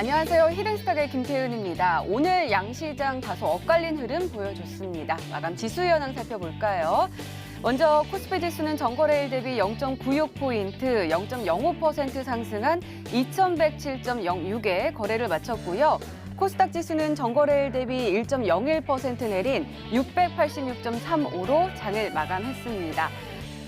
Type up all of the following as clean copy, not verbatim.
안녕하세요. 히든스탁의 김태윤입니다. 오늘 양시장 다소 엇갈린 흐름 보여줬습니다. 마감 지수 현황 살펴볼까요? 먼저 코스피 지수는 전거래일 대비 0.96포인트, 0.05% 상승한 2107.06에 거래를 마쳤고요. 코스닥 지수는 전거래일 대비 1.01% 내린 686.35로 장을 마감했습니다.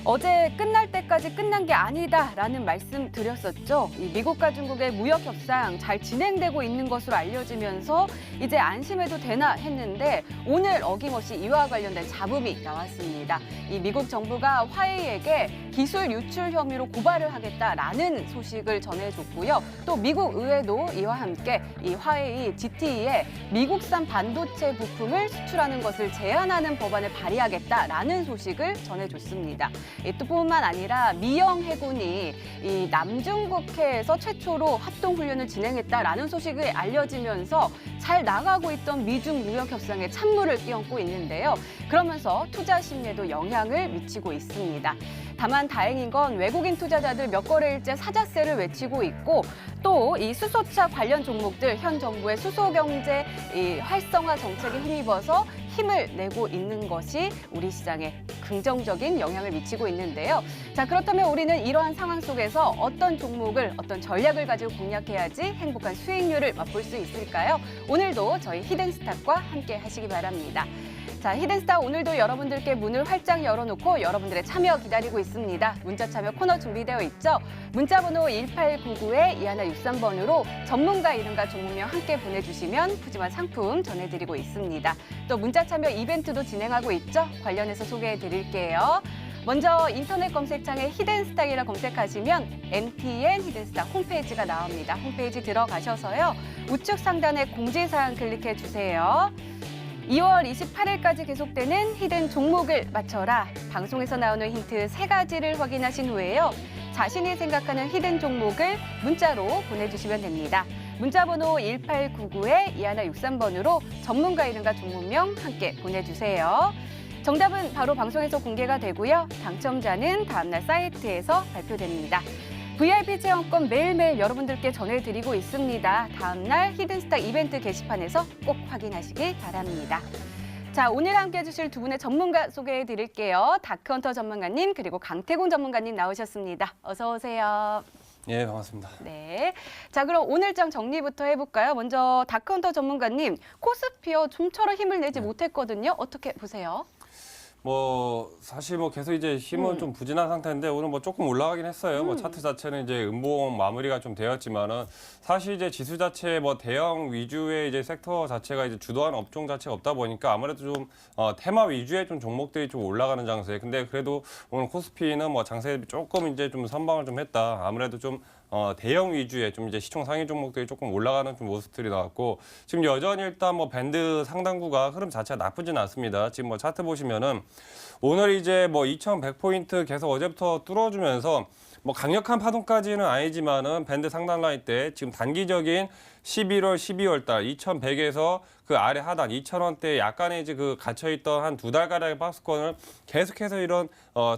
어제 끝날 때까지 끝난 게 아니다라는 말씀 드렸었죠. 이 미국과 중국의 무역 협상 잘 진행되고 있는 것으로 알려지면서 이제 안심해도 되나 했는데 오늘 어김없이 이와 관련된 잡음이 나왔습니다. 이 미국 정부가 화웨이에게 기술 유출 혐의로 고발을 하겠다라는 소식을 전해줬고요. 또 미국 의회도 이와 함께 이 화웨이 GTE에 미국산 반도체 부품을 수출하는 것을 제한하는 법안을 발의하겠다라는 소식을 전해줬습니다. 또 뿐만 아니라 미영 해군이 이 남중국해에서 최초로 합동훈련을 진행했다라는 소식이 알려지면서 잘 나가고 있던 미중 무역 협상에 찬물을 끼얹고 있는데요. 그러면서 투자 심리에도 영향을 미치고 있습니다. 다만 다행인 건 외국인 투자자들 몇 거래일째 사자세를 외치고 있고 또 이 수소차 관련 종목들 현 정부의 수소경제 활성화 정책에 힘입어서 힘을 내고 있는 것이 우리 시장에 긍정적인 영향을 미치고 있는데요. 자, 그렇다면 우리는 이러한 상황 속에서 어떤 종목을, 어떤 전략을 가지고 공략해야지 행복한 수익률을 맛볼 수 있을까요? 오늘도 저희 히든스탁과 함께 하시기 바랍니다. 자, 히든스탁 오늘도 여러분들께 문을 활짝 열어놓고 여러분들의 참여 기다리고 있습니다. 문자 참여 코너 준비되어 있죠? 문자번호 1899-2163번으로 전문가 이름과 종목명 함께 보내주시면 푸짐한 상품 전해드리고 있습니다. 또 문자 참여 이벤트도 진행하고 있죠? 관련해서 소개해드릴게요. 먼저 인터넷 검색창에 히든스탁이라 검색하시면 MTN 히든스탁 홈페이지가 나옵니다. 홈페이지 들어가셔서요. 우측 상단에 공지사항 클릭해주세요. 2월 28일까지 계속되는 히든 종목을 맞춰라. 방송에서 나오는 힌트 3가지를 확인하신 후에요. 자신이 생각하는 히든 종목을 문자로 보내주시면 됩니다. 문자번호 1899-2163번으로 전문가 이름과 종목명 함께 보내주세요. 정답은 바로 방송에서 공개가 되고요. 당첨자는 다음날 사이트에서 발표됩니다. VIP 체험권 매일매일 여러분들께 전해드리고 있습니다. 다음날 히든스탁 이벤트 게시판에서 꼭 확인하시기 바랍니다. 자, 오늘 함께 해주실 두 분의 전문가 소개해드릴게요. 다크헌터 전문가님 그리고 강태공 전문가님 나오셨습니다. 어서 오세요. 예, 반갑습니다. 네. 자, 그럼 오늘장 정리부터 해볼까요? 먼저 다크헌터 전문가님, 코스피어 좀처럼 힘을 내지 못했거든요. 어떻게 보세요? 사실 계속 이제 힘은 좀 부진한 상태인데 오늘 조금 올라가긴 했어요. 차트 자체는 이제 음봉 마무리가 좀 되었지만은 사실 이제 지수 자체 대형 위주의 이제 섹터 자체가 이제 주도하는 업종 자체가 없다 보니까 아무래도 좀 테마 위주의 좀 종목들이 좀 올라가는 장세. 근데 그래도 오늘 코스피는 장세 조금 이제 좀 선방을 좀 했다. 아무래도 좀 대형 위주의 좀 이제 시총 상위 종목들이 조금 올라가는 좀 모습들이 나왔고 지금 여전히 일단 밴드 상단구가 흐름 자체가 나쁘진 않습니다. 지금 차트 보시면은 오늘 이제 2100포인트 계속 어제부터 뚫어주면서 강력한 파동까지는 아니지만은 밴드 상단 라인 때 지금 단기적인 11월, 12월 달 2100에서 그 아래 하단 2000원대 약간의 이제 그 갇혀있던 한 2달가량의 박스권을 계속해서 이런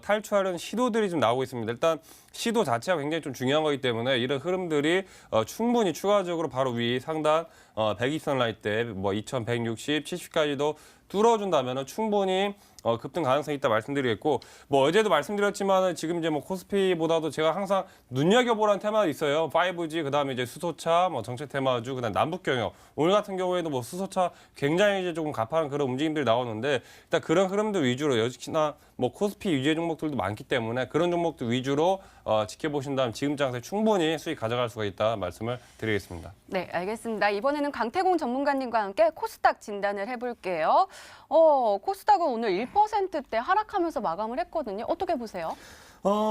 탈출하려는 시도들이 좀 나오고 있습니다. 일단 시도 자체가 굉장히 좀 중요한 거기 때문에 이런 흐름들이 충분히 추가적으로 바로 위 상단 120선 라인 때 2160, 70까지도 뚫어준다면 충분히 급등 가능성이 있다 말씀드리겠고 어제도 말씀드렸지만 지금 이제 코스피보다도 제가 항상 눈여겨보라는 테마가 있어요. 5G 그다음에 이제 수소차 정책 테마주 그다음 남북 경협 오늘 같은 경우에도 수소차 굉장히 이제 조금 가파른 그런 움직임들이 나오는데 일단 그런 흐름들 위주로 여지나 코스피 위주의 종목들도 많기 때문에 그런 종목들 위주로 지켜보신다면 지금 장세 충분히 수익 가져갈 수가 있다 말씀을 드리겠습니다. 네, 알겠습니다. 이번에는 강태공 전문가님과 함께 코스닥 진단을 해볼게요. 코스닥은 오늘 1%대 하락하면서 마감을 했거든요. 어떻게 보세요?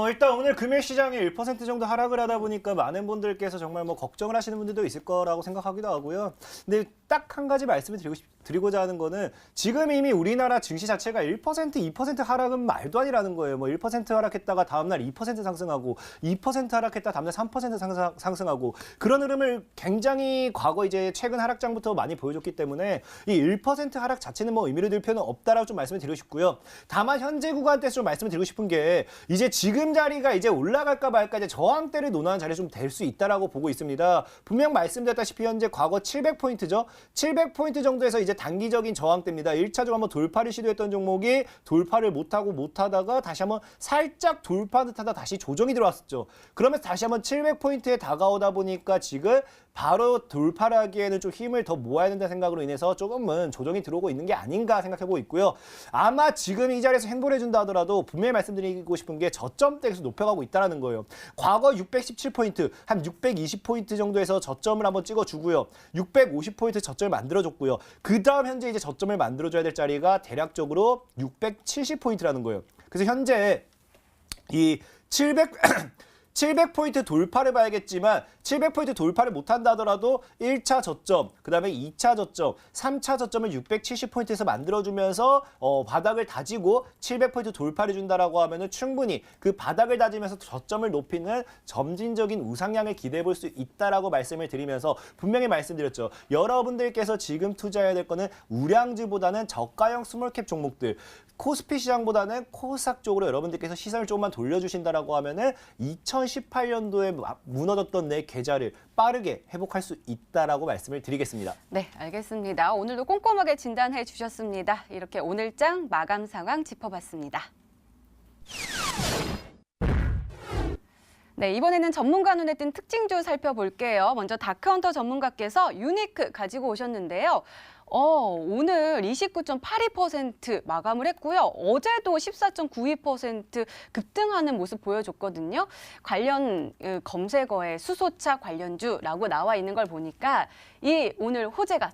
일단 오늘 금일 시장이 1% 정도 하락을 하다 보니까 많은 분들께서 정말 걱정을 하시는 분들도 있을 거라고 생각하기도 하고요. 근데 딱 한 가지 말씀을 드리고자 하는 거는 지금 이미 우리나라 증시 자체가 1%, 2% 하락은 말도 아니라는 거예요. 뭐 1% 하락했다가 다음날 2% 상승하고 2% 하락했다 다음날 3% 상승하고 그런 흐름을 굉장히 과거 이제 최근 하락장부터 많이 보여줬기 때문에 이 1% 하락 자체는 뭐 의미를 둘 필요는 없다라고 좀 말씀을 드리고 싶고요. 다만 현재 구간대에서 좀 말씀을 드리고 싶은 게 이제 지금 자리가 이제 올라갈까 말까 이제 저항대를 논하는 자리가 좀 될 수 있다라고 보고 있습니다. 분명 말씀드렸다시피 현재 과거 700포인트죠. 700포인트 정도에서 이제 단기적인 저항대입니다. 1차적으로 한번 돌파를 시도했던 종목이 돌파를 못하다가 다시 한번 살짝 돌파한 듯하다 다시 조정이 들어왔었죠. 그러면서 다시 한번 700포인트에 다가오다 보니까 지금 바로 돌파를 하기에는 좀 힘을 더 모아야 된다는 생각으로 인해서 조금은 조정이 들어오고 있는 게 아닌가 생각해보고 있고요. 아마 지금 이 자리에서 행보를 해준다 하더라도 분명히 말씀드리고 싶은 게 저점대에서 높여가고 있다는 거예요. 과거 617포인트, 한 620포인트 정도에서 저점을 한번 찍어주고요. 650포인트 저점을 만들어줬고요. 그 다음 현재 이제 저점을 만들어줘야 될 자리가 대략적으로 670포인트라는 거예요. 그래서 현재 이 700포인트 돌파를 봐야겠지만 700포인트 돌파를 못한다 하더라도 1차 저점, 그 다음에 2차 저점, 3차 저점을 670포인트에서 만들어주면서 바닥을 다지고 700포인트 돌파를 준다라고 하면은 충분히 그 바닥을 다지면서 저점을 높이는 점진적인 우상향을 기대해 볼 수 있다라고 말씀을 드리면서 분명히 말씀드렸죠. 여러분들께서 지금 투자해야 될 거는 우량주보다는 저가형 스몰캡 종목들, 코스피 시장보다는 코스닥 쪽으로 여러분들께서 시선을 조금만 돌려주신다라고 하면은 2018년도에 무너졌던 내 계좌를 빠르게 회복할 수 있다라고 말씀을 드리겠습니다. 네, 알겠습니다. 오늘도 꼼꼼하게 진단해 주셨습니다. 이렇게 오늘장 마감 상황 짚어봤습니다. 네, 이번에는 전문가 눈에 띈 특징주 살펴볼게요. 먼저 다크헌터 전문가께서 유니크 가지고 오셨는데요. 오늘 29.82% 마감을 했고요. 어제도 14.92% 급등하는 모습 보여줬거든요. 관련 검색어에 수소차 관련주라고 나와 있는 걸 보니까 이 오늘 호재가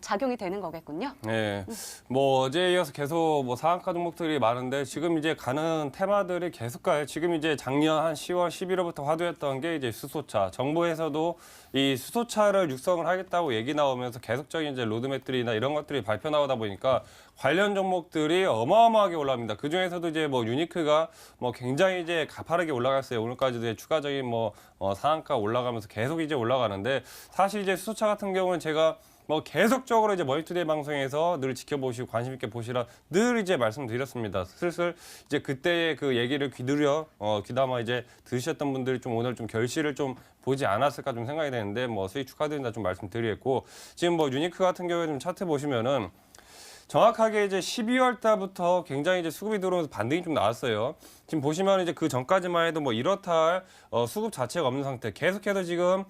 작용이 되는 거겠군요. 네, 뭐 어제에 이어서 계속 뭐 상한가 종목들이 많은데 지금 이제 가는 테마들이 계속 가요. 지금 이제 작년 한 10월, 11월부터 화두였던 게 이제 수소차. 정부에서도 이 수소차를 육성을 하겠다고 얘기 나오면서 계속적인 이제 로드맵들이나 이런 것들이 발표 나오다 보니까 관련 종목들이 어마어마하게 올라갑니다. 그 중에서도 이제 뭐 유니크가 뭐 굉장히 이제 가파르게 올라갔어요. 오늘까지도 이제 추가적인 뭐 상한가 올라가면서 계속 이제 올라가는데 사실 이제 수소차 같은 경우는 제가 뭐 계속적으로 이제 머니투데이 방송에서 늘 지켜보시고 관심 있게 보시라 늘 이제 말씀드렸습니다. 슬슬 이제 그때의 그 얘기를 귀담아 이제 들으셨던 분들이 좀 오늘 좀 결실을 좀 보지 않았을까 좀 생각이 되는데 뭐 수익 축하드린다 좀 말씀드리겠고 지금 뭐 유니크 같은 경우에 좀 차트 보시면은 정확하게 이제 12월 달부터 굉장히 이제 수급이 들어오면서 반등이 좀 나왔어요. 지금 보시면 이제 그 전까지만 해도 뭐 이렇다 할 수급 자체가 없는 상태. 계속해서 지금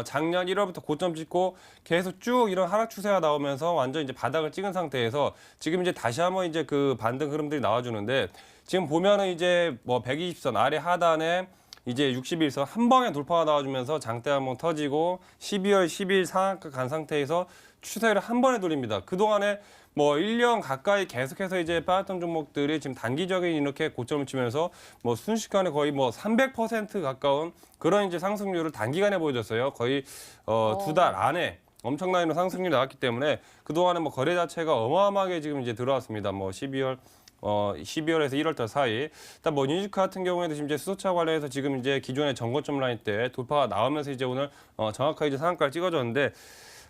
작년 1월부터 고점 찍고 계속 쭉 이런 하락 추세가 나오면서 완전 이제 바닥을 찍은 상태에서 지금 이제 다시 한번 이제 그 반등 흐름들이 나와주는데 지금 보면은 이제 뭐 120선 아래 하단에 이제 61선 한 방에 돌파가 나와주면서 장대 한번 터지고 12월 10일 상한가 간 상태에서 추세를 한 번에 돌립니다. 그동안에 뭐 1년 가까이 계속해서 이제 빠졌던 종목들이 지금 단기적인 이렇게 고점을 치면서 뭐 순식간에 거의 뭐 300% 가까운 그런 이제 상승률을 단기간에 보여줬어요. 거의 두 달 안에 엄청난 상승률이 나왔기 때문에 그동안에 뭐 거래 자체가 어마어마하게 지금 이제 들어왔습니다. 뭐 12월에서 1월달 사이. 일단 뭐 유니크 같은 경우에도 지금 이제 수소차 관련해서 지금 이제 기존의 전고점 라인 때 돌파가 나오면서 이제 오늘 정확하게 이제 상한가를 찍어줬는데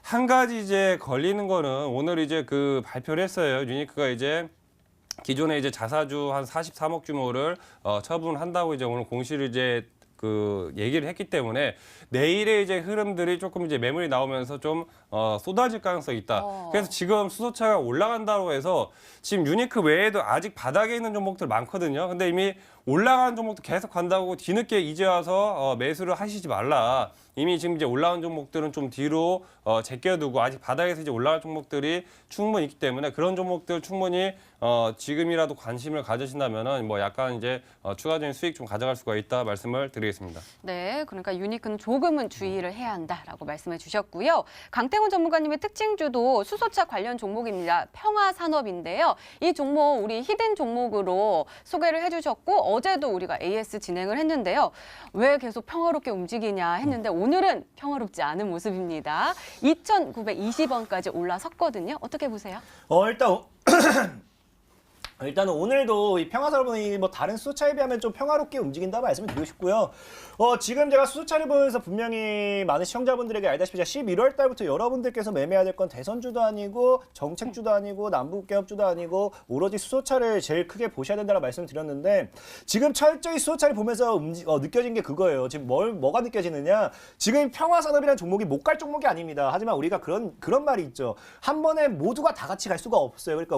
한 가지 이제 걸리는 거는 오늘 이제 그 발표를 했어요. 유니크가 이제 기존에 이제 자사주 한 43억 규모를 처분한다고 이제 오늘 공시를 이제 그 얘기를 했기 때문에 내일의 이제 흐름들이 조금 이제 매물이 나오면서 좀 쏟아질 가능성이 있다. 그래서 지금 수소차가 올라간다고 해서 지금 유니크 외에도 아직 바닥에 있는 종목들 많거든요. 근데 이미 올라가는 종목도 계속 간다고 뒤늦게 이제 와서 매수를 하시지 말라. 이미 지금 이제 올라온 종목들은 좀 뒤로 제껴두고 아직 바닥에서 이제 올라갈 종목들이 충분히 있기 때문에 그런 종목들 충분히 지금이라도 관심을 가지신다면은 뭐 약간 이제 추가적인 수익 좀 가져갈 수가 있다 말씀을 드리겠습니다. 네, 그러니까 유니크는 조금은 주의를 해야 한다라고 말씀해 주셨고요. 강태훈 전문가님의 특징주도 수소차 관련 종목입니다. 평화산업인데요. 이 종목 우리 히든 종목으로 소개를 해주셨고 어제도 우리가 AS 진행을 했는데요. 왜 계속 평화롭게 움직이냐 했는데 오늘은 평화롭지 않은 모습입니다. 2,920원까지 올라섰거든요. 어떻게 보세요? 일단은 오늘도 이 평화사업이 뭐 다른 수소차에 비하면 좀 평화롭게 움직인다 말씀을 드리고 싶고요. 지금 제가 수소차를 보면서 분명히 많은 시청자분들에게 알다시피 11월 달부터 여러분들께서 매매해야 될 건 대선주도 아니고 정책주도 아니고 남북개혁주도 아니고 오로지 수소차를 제일 크게 보셔야 된다고 말씀을 드렸는데 지금 철저히 수소차를 보면서 느껴진 게 그거예요. 지금 뭐가 느껴지느냐? 지금 평화산업이라는 종목이 못 갈 종목이 아닙니다. 하지만 우리가 그런 말이 있죠. 한 번에 모두가 다 같이 갈 수가 없어요. 그러니까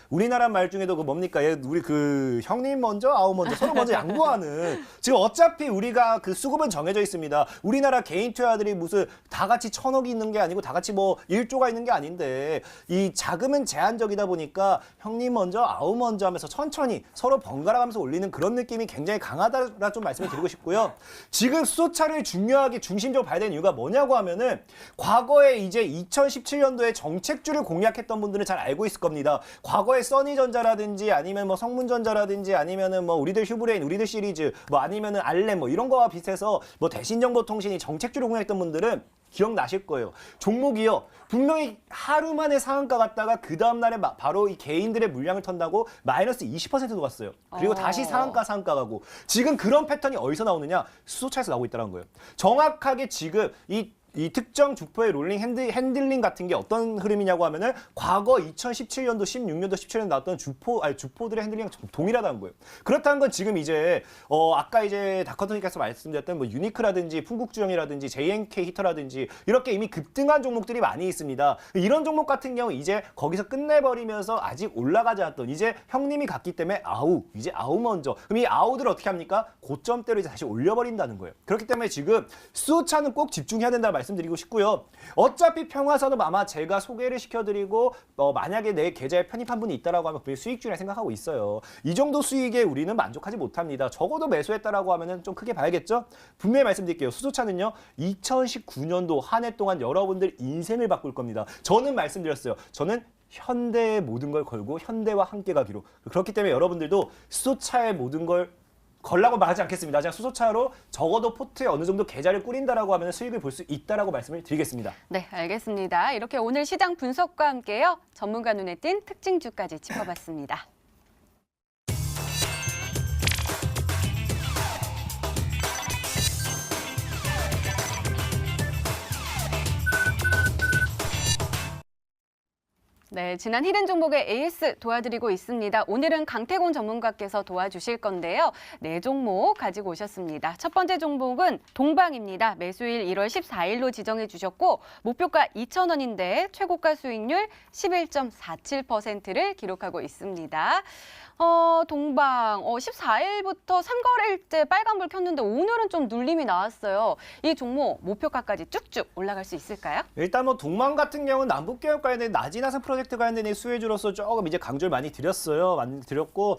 우리나라 말 중에 그 뭡니까? 우리 그 형님 먼저 아우 먼저 서로 먼저 양보하는 지금 어차피 우리가 그 수급은 정해져 있습니다. 우리나라 개인 투자들이 무슨 다 같이 1,000억이 있는 게 아니고 다 같이 뭐 1조가 있는 게 아닌데 이 자금은 제한적이다 보니까 형님 먼저 아우 먼저 하면서 천천히 서로 번갈아 가면서 올리는 그런 느낌이 굉장히 강하다라 좀 말씀을 드리고 싶고요. 지금 수소차를 중요하게 중심적으로 봐야 되는 이유가 뭐냐고 하면은 과거에 이제 2017년도에 정책주를 공략했던 분들은 잘 알고 있을 겁니다. 과거에 써니전자라든지 아니면 뭐 성문전자라든지 아니면은 뭐 우리들 휴브레인, 우리들 시리즈, 뭐 아니면은 알렘 뭐 이런 거와 비슷해서 뭐 대신정보통신이 정책주를 공략했던 분들은 기억나실 거예요. 종목이요. 분명히 하루 만에 상한가 갔다가 그 다음날에 바로 이 개인들의 물량을 턴다고 마이너스 20%도 갔어요. 그리고 다시 상한가 가고. 지금 그런 패턴이 어디서 나오느냐? 수소차에서 나오고 있다는 거예요. 정확하게 지금 이 특정 주포의 롤링 핸들링 같은 게 어떤 흐름이냐고 하면은 과거 2017년도, 16년도, 17년도 나왔던 주포들의 핸들링이랑 동일하다는 거예요. 그렇다는 건 지금 이제 아까 이제 다커터니께서 말씀드렸던 뭐 유니크라든지 풍국주영이라든지 JNK 히터라든지 이렇게 이미 급등한 종목들이 많이 있습니다. 이런 종목 같은 경우 이제 거기서 끝내버리면서 아직 올라가지 않았던 이제 형님이 갔기 때문에 이제 아우 먼저. 그럼 이 아우들 어떻게 합니까? 고점대로 이제 다시 올려버린다는 거예요. 그렇기 때문에 지금 수차는 꼭 집중해야 된다는 말씀드리고 싶고요. 어차피 평화산업 아마 제가 소개를 시켜드리고 만약에 내 계좌에 편입한 분이 있다라고 하면 분명히 수익주라 생각하고 있어요. 이 정도 수익에 우리는 만족하지 못합니다. 적어도 매수했다라고 하면은 좀 크게 봐야겠죠? 분명히 말씀드릴게요. 수소차는요. 2019년도 한 해 동안 여러분들 인생을 바꿀 겁니다. 저는 말씀드렸어요. 저는 현대의 모든 걸 걸고 현대와 함께 가기로. 그렇기 때문에 여러분들도 수소차의 모든 걸 걸라고 말하지 않겠습니다. 그냥 수소차로 적어도 포트에 어느 정도 계좌를 꾸린다라고 하면 수익을 볼 수 있다라고 말씀을 드리겠습니다. 네, 알겠습니다. 이렇게 오늘 시장 분석과 함께요. 전문가 눈에 띈 특징주까지 짚어봤습니다. 네, 지난 히든 종목의 AS 도와드리고 있습니다. 오늘은 강태곤 전문가께서 도와주실 건데요. 네 종목 가지고 오셨습니다. 첫 번째 종목은 동방입니다. 매수일 1월 14일로 지정해 주셨고 목표가 2,000원인데 최고가 수익률 11.47%를 기록하고 있습니다. 동방 14일부터 3거래일째 빨간불 켰는데 오늘은 좀 눌림이 나왔어요. 이 종목 목표가까지 쭉쭉 올라갈 수 있을까요? 일단 뭐 동방 같은 경우는 남북개혁 관련된 나지나선 프로젝트 관련된 수혜주로서 조금 이제 강조를 많이 드렸어요. 많이 드렸고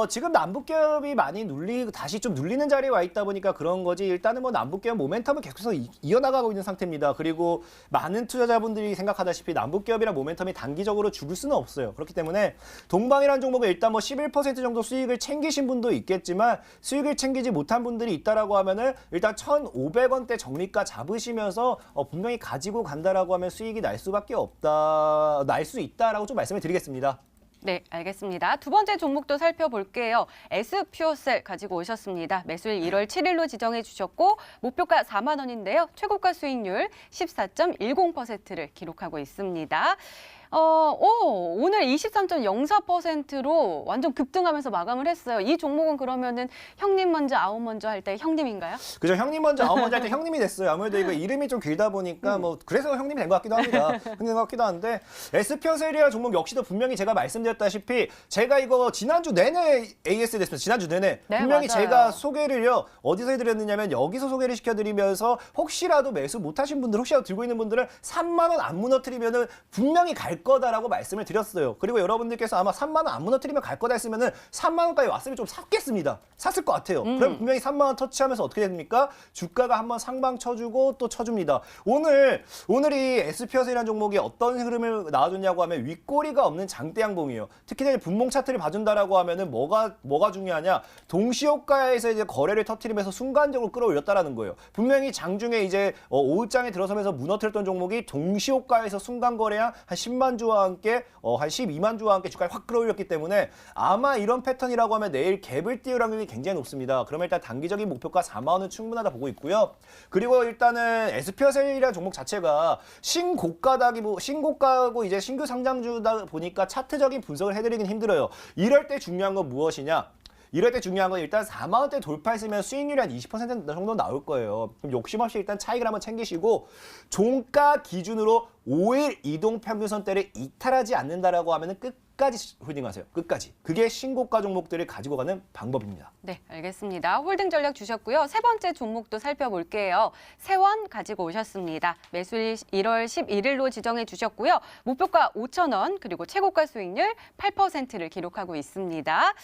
지금 남북개혁이 많이 눌리고 다시 좀 눌리는 자리에 와 있다 보니까 그런 거지. 일단은 뭐 남북개혁 모멘텀은 계속해서 이어나가고 있는 상태입니다. 그리고 많은 투자자분들이 생각하다시피 남북개혁이랑 모멘텀이 단기적으로 죽을 수는 없어요. 그렇기 때문에 동방이라는 종목은 일단 뭐 11% 정도 수익을 챙기신 분도 있겠지만 수익을 챙기지 못한 분들이 있다라고 하면은 일단 1,500원대 적리가 잡으시면서 분명히 가지고 간다라고 하면 수익이 날 수밖에 없다, 날 수 있다라고 좀 말씀을 드리겠습니다. 네, 알겠습니다. 두 번째 종목도 살펴볼게요. S퓨어셀 가지고 오셨습니다. 매수일 1월 7일로 지정해 주셨고 목표가 4만 원인데요. 최고가 수익률 14.10%를 기록하고 있습니다. 오늘 23.04%로 완전 급등하면서 마감을 했어요. 이 종목은 그러면은 형님 먼저 아우 먼저 할 때 형님인가요? 그죠. 형님 먼저 아우 먼저 할 때 형님이 됐어요. 아무래도 이거 이름이 좀 길다 보니까 뭐 그래서 형님이 된 것 같기도 합니다. 형님 된 것 같기도 한데 S퓨어셀이라는 종목 역시도 분명히 제가 말씀드렸다시피 제가 이거 지난주 내내 AS 됐습니다. 지난주 내내 네, 분명히 맞아요. 제가 소개를요 어디서 해드렸느냐면 여기서 소개를 시켜드리면서 혹시라도 매수 못하신 분들 혹시라도 들고 있는 분들은 3만 원 안 무너뜨리면은 분명히 갈 갈 거다라고 말씀을 드렸어요. 그리고 여러분들께서 아마 3만 원 안 무너뜨리면 갈 거다 했으면은 3만 원까지 왔으면 좀 샀겠습니다. 샀을 것 같아요. 그럼 분명히 3만 원 터치하면서 어떻게 됩니까? 주가가 한번 상방 쳐주고 또 쳐줍니다. 오늘이 SPS이라는 종목이 어떤 흐름을 나와줬냐고 하면 윗꼬리가 없는 장대 양봉이에요. 특히 이제 분봉 차트를 봐준다라고 하면은 뭐가 중요하냐? 동시호가에서 이제 거래를 터뜨리면서 순간적으로 끌어올렸다라는 거예요. 분명히 장중에 이제 오후장에 들어서면서 무너뜨렸던 종목이 동시호가에서 순간 거래량 한 10만 주와 함께 한 12만 주와 함께 주가를 확 끌어올렸기 때문에 아마 이런 패턴이라고 하면 내일 갭을 띄울 확률이 굉장히 높습니다. 그러면 일단 단기적인 목표가 4만 원은 충분하다 보고 있고요. 그리고 일단은 SPS이라는 종목 자체가 신고가고 이제 신규 상장주다 보니까 차트적인 분석을 해드리긴 힘들어요. 이럴 때 중요한 건 무엇이냐? 이럴 때 중요한 건 일단 4만 원대 돌파했으면 수익률이 한 20% 정도 나올 거예요. 그럼 욕심 없이 일단 차익을 한번 챙기시고 종가 기준으로 5일 이동 평균선대를 이탈하지 않는다라고 하면은 끝까지 홀딩하세요. 끝까지. 그게 신고가 종목들을 가지고 가는 방법입니다. 네, 알겠습니다. 홀딩 전략 주셨고요. 세 번째 종목도 살펴볼게요. 세원 가지고 오셨습니다. 매수일 1월 11일로 지정해 주셨고요. 목표가 5,000원, 그리고 최고가 수익률 8%를 기록하고 있습니다.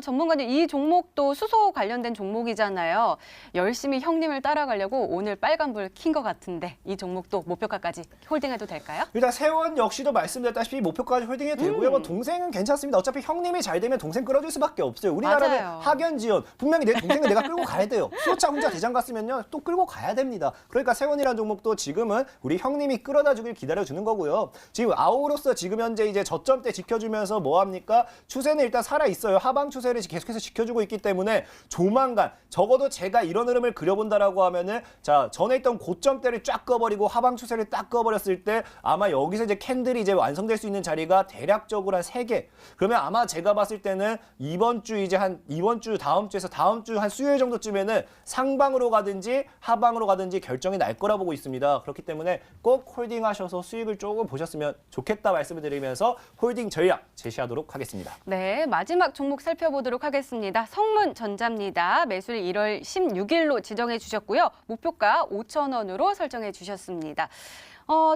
전문가님, 이 종목도 수소 관련된 종목이잖아요. 열심히 형님을 따라가려고 오늘 빨간불 킨 것 같은데 이 종목도 목표가까지 홀딩해도 될까요? 일단 세원 역시도 말씀드렸다시피 목표까지 홀딩해도 되고요. 뭐 동생은 괜찮습니다. 어차피 형님이 잘 되면 동생 끌어줄 수밖에 없어요. 우리나라는 맞아요. 학연 지원. 분명히 내 동생은 내가 끌고 가야 돼요. 수호차 혼자 대장 갔으면요. 또 끌고 가야 됩니다. 그러니까 세원이라는 종목도 지금은 우리 형님이 끌어다 주길 기다려주는 거고요. 지금 아우로서 지금 현재 이제 저점대 지켜주면서 뭐 합니까? 추세는 일단 살아있어요. 하방 추세를 계속해서 지켜주고 있기 때문에 조만간 적어도 제가 이런 흐름을 그려본다라고 하면은 자 전에 있던 고점대를 쫙 꺼버리고 하방 추세를 딱 꺼버렸을 때 아마 여기서 이제 캔들이 이제 완성될 수 있는 자리가 대략적으로 한 3개. 그러면 아마 제가 봤을 때는 이번 주 다음 주에서 다음 주 한 수요일 정도쯤에는 상방으로 가든지 하방으로 가든지 결정이 날 거라 보고 있습니다. 그렇기 때문에 꼭 홀딩하셔서 수익을 조금 보셨으면 좋겠다 말씀을 드리면서 홀딩 전략 제시하도록 하겠습니다. 네, 마지막 종목 살펴보도록 하겠습니다. 성문전자입니다. 매수일 1월 16일로 지정해 주셨고요. 목표가 5,000원으로 설정해 주셨습니다.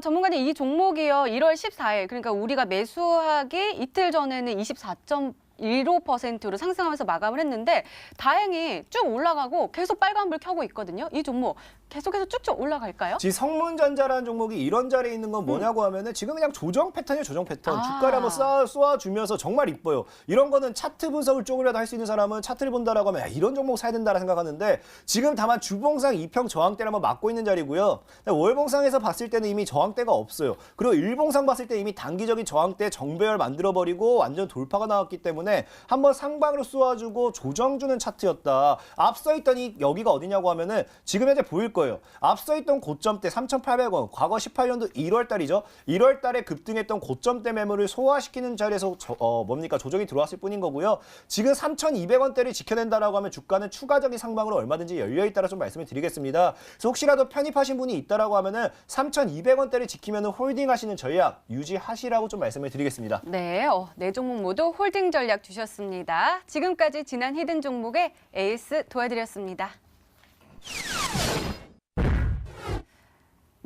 전문가님, 이 종목이요. 1월 14일, 그러니까 우리가 매수하기 이틀 전에는 24.15%로 상승하면서 마감을 했는데 다행히 쭉 올라가고 계속 빨간불 켜고 있거든요. 이 종목 계속해서 쭉쭉 올라갈까요? 지금 성문전자라는 종목이 이런 자리에 있는 건 뭐냐고 하면은 지금 그냥 조정 패턴이에요, 조정 패턴. 아. 주가를 한번 쏘아주면서 정말 이뻐요. 이런 거는 차트 분석을 조금이라도 할 수 있는 사람은 차트를 본다라고 하면 야, 이런 종목 사야 된다라 생각하는데 지금 다만 주봉상 2평 저항대를 한번 막고 있는 자리고요. 월봉상에서 봤을 때는 이미 저항대가 없어요. 그리고 일봉상 봤을 때 이미 단기적인 저항대 정배열 만들어버리고 완전 돌파가 나왔기 때문에 한번 상방으로 쏘아주고 조정 주는 차트였다. 앞서 있던 여기가 어디냐고 하면은 지금 현재 보일 거예요. 앞서 있던 고점대 3,800원, 과거 18년도 1월 달이죠. 1월 달에 급등했던 고점대 매물을 소화시키는 자리에서 조정이 들어왔을 뿐인 거고요. 지금 3,200원대를 지켜낸다라고 하면 주가는 추가적인 상방으로 얼마든지 열려 있다라 좀 말씀을 드리겠습니다. 그래서 혹시라도 편입하신 분이 있다라고 하면은 3,200원대를 지키면은 홀딩하시는 전략 유지하시라고 좀 말씀을 드리겠습니다. 네, 네 종목 모두 홀딩 전략 주셨습니다. 지금까지 지난 히든 종목의 에이스 도와드렸습니다.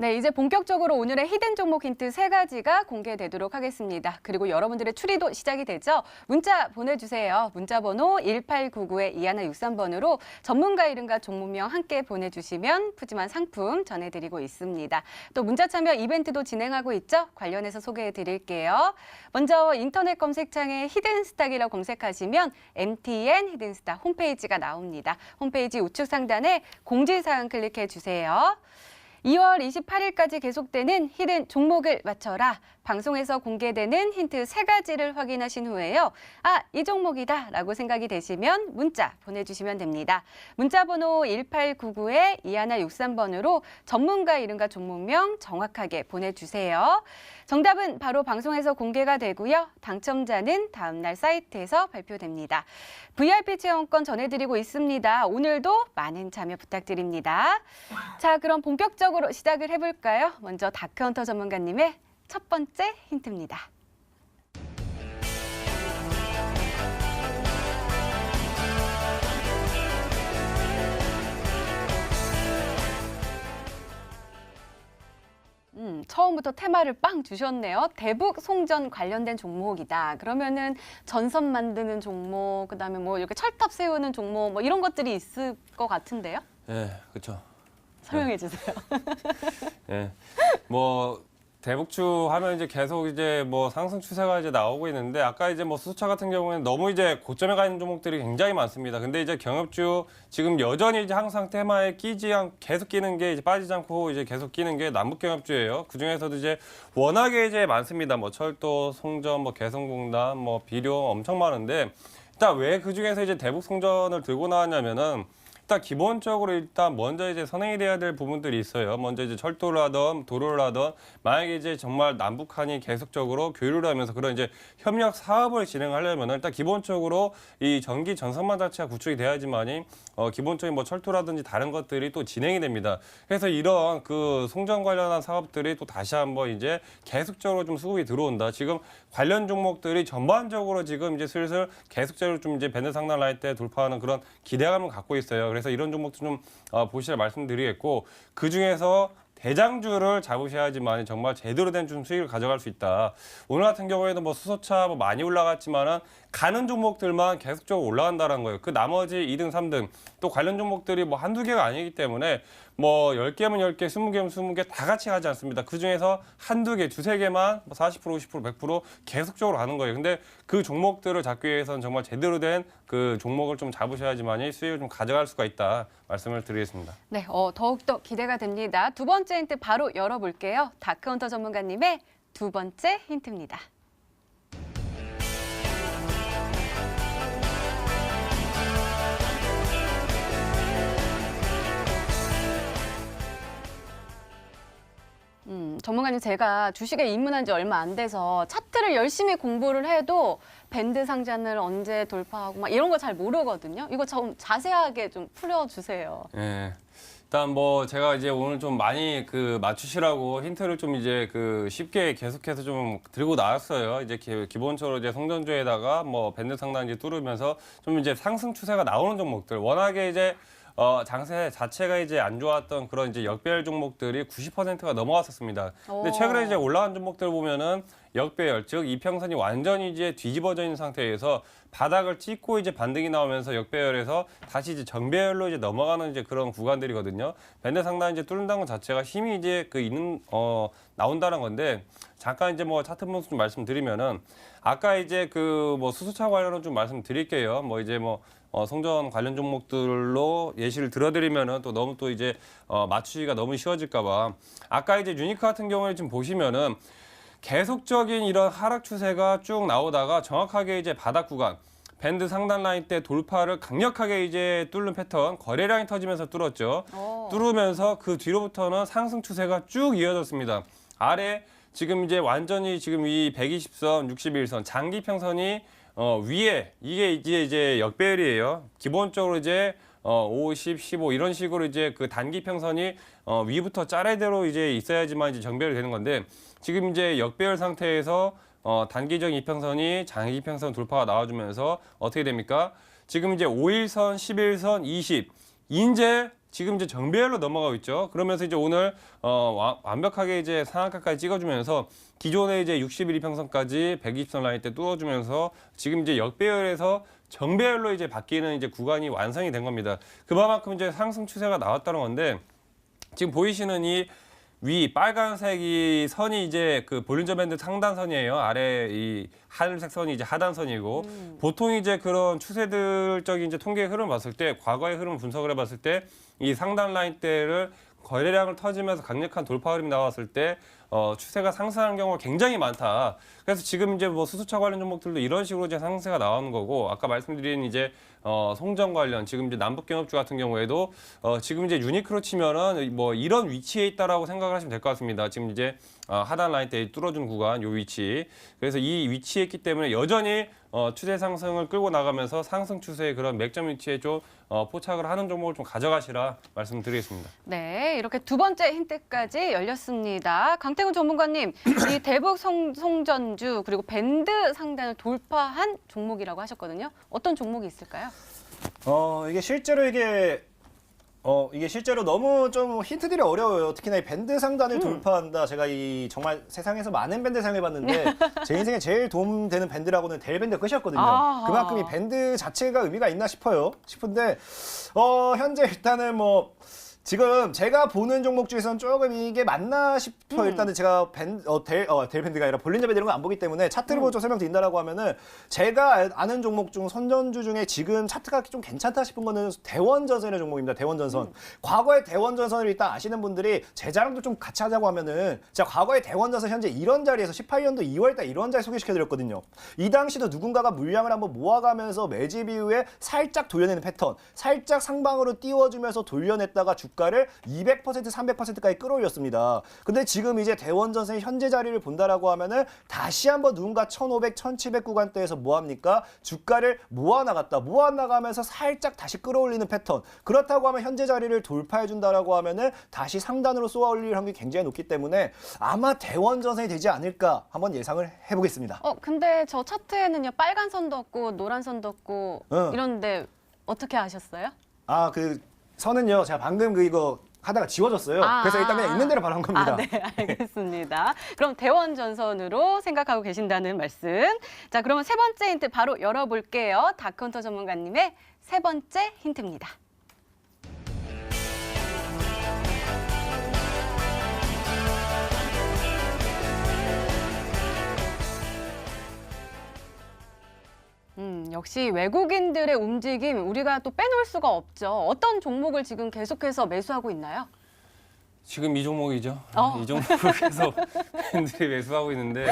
네, 이제 본격적으로 오늘의 히든 종목 힌트 3가지가 공개되도록 하겠습니다. 그리고 여러분들의 추리도 시작이 되죠. 문자 보내주세요. 문자 번호 1899-2163번으로 전문가 이름과 종목명 함께 보내주시면 푸짐한 상품 전해드리고 있습니다. 또 문자 참여 이벤트도 진행하고 있죠. 관련해서 소개해드릴게요. 먼저 인터넷 검색창에 히든스탁이라고 검색하시면 MTN 히든스탁 홈페이지가 나옵니다. 홈페이지 우측 상단에 공지사항 클릭해주세요. 2월 28일까지 계속되는 히든 종목을 맞춰라. 방송에서 공개되는 힌트 3가지를 확인하신 후에요. 아, 이 종목이다 라고 생각이 되시면 문자 보내주시면 됩니다. 문자 번호 1899-2163번으로 전문가 이름과 종목명 정확하게 보내주세요. 정답은 바로 방송에서 공개가 되고요. 당첨자는 다음날 사이트에서 발표됩니다. VIP 체험권 전해드리고 있습니다. 오늘도 많은 참여 부탁드립니다. 자, 그럼 본격적으로 시작을 해볼까요? 먼저 다크헌터 전문가님의 첫 번째 힌트입니다. 첫 처음부터 테마를 빵 주셨네요. 대북 송전 관련된 종목이다. 그러면은 전선 만드는 종목, 그다음에 뭐 이렇게 철탑 세우는 종목, 뭐 이런 것들이 있을 것 같은데요. 예, 그렇죠. 설명해 주세요. 예, 뭐 대북주 하면 이제 계속 이제 뭐 상승 추세가 이제 나오고 있는데 아까 이제 뭐 수소차 같은 경우에는 너무 이제 고점에 가 있는 종목들이 굉장히 많습니다. 근데 이제 경협주 지금 여전히 이제 항상 테마에 계속 끼는 게 이제 빠지지 않고 이제 계속 끼는 게 남북 경협주예요. 그 중에서도 이제 워낙에 이제 많습니다. 뭐 철도, 송전, 뭐 개성공단, 뭐 비료 엄청 많은데 일단 왜 그 중에서 이제 대북 송전을 들고 나왔냐면은 일단 기본적으로 일단 먼저 이제 선행이 돼야 될 부분들이 있어요. 먼저 이제 철도를 하던 도로를 하던 만약에 이제 정말 남북한이 계속적으로 교류를 하면서 그런 이제 협력 사업을 진행하려면 일단 기본적으로 이 전기 전선망 자체가 구축이 돼야지만이 기본적인 뭐 철도라든지 다른 것들이 또 진행이 됩니다. 그래서 이런 그 송전 관련한 사업들이 또 다시 한번 이제 계속적으로 좀 수급이 들어온다. 지금 관련 종목들이 전반적으로 지금 이제 슬슬 계속적으로 좀 이제 밴드 상단 라인 때 돌파하는 그런 기대감을 갖고 있어요. 그래서 이런 종목도 좀 보시라 말씀드리겠고 그 중에서 대장주를 잡으셔야지만 정말 제대로 된 좀 수익을 가져갈 수 있다. 오늘 같은 경우에도 뭐 수소차 뭐 많이 올라갔지만은 가는 종목들만 계속적으로 올라간다는 거예요. 그 나머지 2등, 3등 또 관련 종목들이 뭐 한두 개가 아니기 때문에 뭐 10개면 10개, 20개면 20개 다 같이 가지 않습니다. 그 중에서 한두 개, 두세 개만 뭐 40%, 50%, 100% 계속적으로 가는 거예요. 근데 그 종목들을 잡기 위해서는 정말 제대로 된 그 종목을 좀 잡으셔야지만이 수익을 좀 가져갈 수가 있다 말씀을 드리겠습니다. 네, 더욱더 기대가 됩니다. 두 번째 힌트 바로 열어볼게요. 다크헌터 전문가님의 두 번째 힌트입니다. 전문가님, 제가 주식에 입문한 지 얼마 안 돼서 차트를 열심히 공부를 해도 밴드 상단을 언제 돌파하고 막 이런 거 잘 모르거든요. 이거 좀 자세하게 좀 풀어주세요. 예. 일단 뭐 제가 이제 오늘 좀 많이 그 맞추시라고 힌트를 좀 이제 그 쉽게 계속해서 좀 들고 나왔어요. 이제 기본적으로 이제 성전주에다가 뭐 밴드 상단 이제 뚫으면서 좀 이제 상승 추세가 나오는 종목들 워낙에 이제 장세 자체가 이제 안 좋았던 그런 이제 역배열 종목들이 90%가 넘어갔었습니다. 근데 최근에 이제 올라간 종목들 보면은 역배열, 즉 이평선이 완전히 이제 뒤집어져 있는 상태에서 바닥을 찍고 이제 반등이 나오면서 역배열에서 다시 이제 정배열로 이제 넘어가는 이제 그런 구간들이거든요. 밴드 상단 이제 뚫는다는 것 자체가 힘이 이제 나온다는 건데 잠깐 이제 뭐 차트 분석 좀 말씀드리면은 아까 이제 그 뭐 수소차 관련은 좀 말씀드릴게요. 뭐 이제 뭐 송전 관련 종목들로 예시를 들어드리면은 또 너무 또 이제 맞추기가 너무 쉬워질까봐 아까 이제 유니크 같은 경우에 지금 보시면은 계속적인 이런 하락 추세가 쭉 나오다가 정확하게 이제 바닥 구간 밴드 상단 라인 때 돌파를 강력하게 이제 뚫는 패턴 거래량이 터지면서 뚫었죠. 뚫으면서 그 뒤로부터는 상승 추세가 쭉 이어졌습니다. 아래 지금 이제 완전히 지금 이 120선, 61선 장기 평선이 위에 이게 이제 역배열이에요. 기본적으로 이제 50, 15 이런 식으로 이제 그 단기 평선이 위부터 짜레대로 이제 있어야지만 이제 정배열이 되는 건데 지금 이제 역배열 상태에서 단기적 이평선이 장기 이평선 돌파가 나와주면서 어떻게 됩니까? 지금 이제 5일선, 11선, 20 이제 지금 이제 정배열로 넘어가고 있죠. 그러면서 이제 오늘 완벽하게 이제 상한가까지 찍어주면서 기존의 이제 60일 이평선까지 120선 라인 때 뚫어주면서 지금 이제 역배열에서 정배열로 이제 바뀌는 이제 구간이 완성이 된 겁니다. 그만큼 이제 상승 추세가 나왔다는 건데 지금 보이시는 이 위 빨간색 이 선이 이제 그 볼린저 밴드 상단선이에요. 아래 이 하늘색 선이 이제 하단선이고 보통 이제 그런 추세들적인 이제 통계 흐름을 봤을 때 과거의 흐름을 분석을 해봤을 때 이 상단 라인대를 거래량을 터지면서 강력한 돌파 흐름이 나왔을 때 추세가 상승하는 경우가 굉장히 많다. 그래서 지금 이제 뭐 수소차 관련 종목들도 이런 식으로 이제 상승세가 나오는 거고 아까 말씀드린 이제 송전 관련 지금 이제 남북경협주 같은 경우에도 지금 이제 유니크로 치면은 뭐 이런 위치에 있다라고 생각을 하시면 될 것 같습니다. 지금 이제 하단 라인 때 뚫어준 구간 요 위치. 그래서 이 위치에 있기 때문에 여전히 추세 상승을 끌고 나가면서 상승 추세의 그런 맥점 위치에 좀 포착을 하는 종목을 좀 가져가시라 말씀드리겠습니다. 네, 이렇게 두 번째 힌트까지 열렸습니다. 강태군 전문가님, 이 대북 송전주 그리고 밴드 상단을 돌파한 종목이라고 하셨거든요. 어떤 종목이 있을까요? 이게 실제로 이게 이게 실제로 너무 좀 힌트들이 어려워요. 특히나 이 밴드 상단을 돌파한다. 제가 이 정말 세상에서 많은 밴드 사용해봤는데 제 인생에 제일 도움되는 밴드라고는 델밴드 끝이었거든요. 아하. 그만큼 이 밴드 자체가 의미가 있나 싶은데 현재 일단은 뭐 지금 제가 보는 종목 중에서는 조금 이게 맞나 싶어요. 일단은 제가 델 밴드가 아니라 볼린저 밴드 이런 거 안 보기 때문에 차트를 보고 좀 설명드린다라고 하면은 제가 아는 종목 중 선전주 중에 지금 차트가 좀 괜찮다 싶은 거는 대원전선의 종목입니다. 대원전선. 과거의 대원전선을 일단 아시는 분들이 제 자랑도 좀 같이 하자고 하면은 제가 과거의 대원전선 현재 이런 자리에서 18년도 2월달 이런 자리 소개시켜드렸거든요. 이 당시도 누군가가 물량을 한번 모아가면서 매집 이후에 살짝 돌려내는 패턴, 살짝 상방으로 띄워주면서 돌려냈다가 주가를 200%, 300%까지 끌어올렸습니다. 근데 지금 이제 대원전선의 현재 자리를 본다라고 하면은 다시 한번 누군가 1,500, 1,700 구간대에서 뭐합니까? 주가를 모아나가면서 살짝 다시 끌어올리는 패턴. 그렇다고 하면 현재 자리를 돌파해준다라고 하면은 다시 상단으로 쏘아올릴 확률이 굉장히 높기 때문에 아마 대원전선이 되지 않을까 한번 예상을 해보겠습니다. 근데 저 차트에는요, 빨간 선도 없고 노란 선도 없고 이런데 어떻게 아셨어요? 그 선은요, 제가 방금 이거 하다가 지워졌어요. 그래서 일단 그냥 있는 대로 바로 한 겁니다. 네, 알겠습니다. 그럼 대원전선으로 생각하고 계신다는 말씀. 자, 그러면 세 번째 힌트 바로 열어볼게요. 다크헌터 전문가님의 세 번째 힌트입니다. 역시 외국인들의 움직임 우리가 또 빼놓을 수가 없죠. 어떤 종목을 지금 계속해서 매수하고 있나요? 지금 이 종목이죠. 이 종목을 계속 팬들이 매수하고 있는데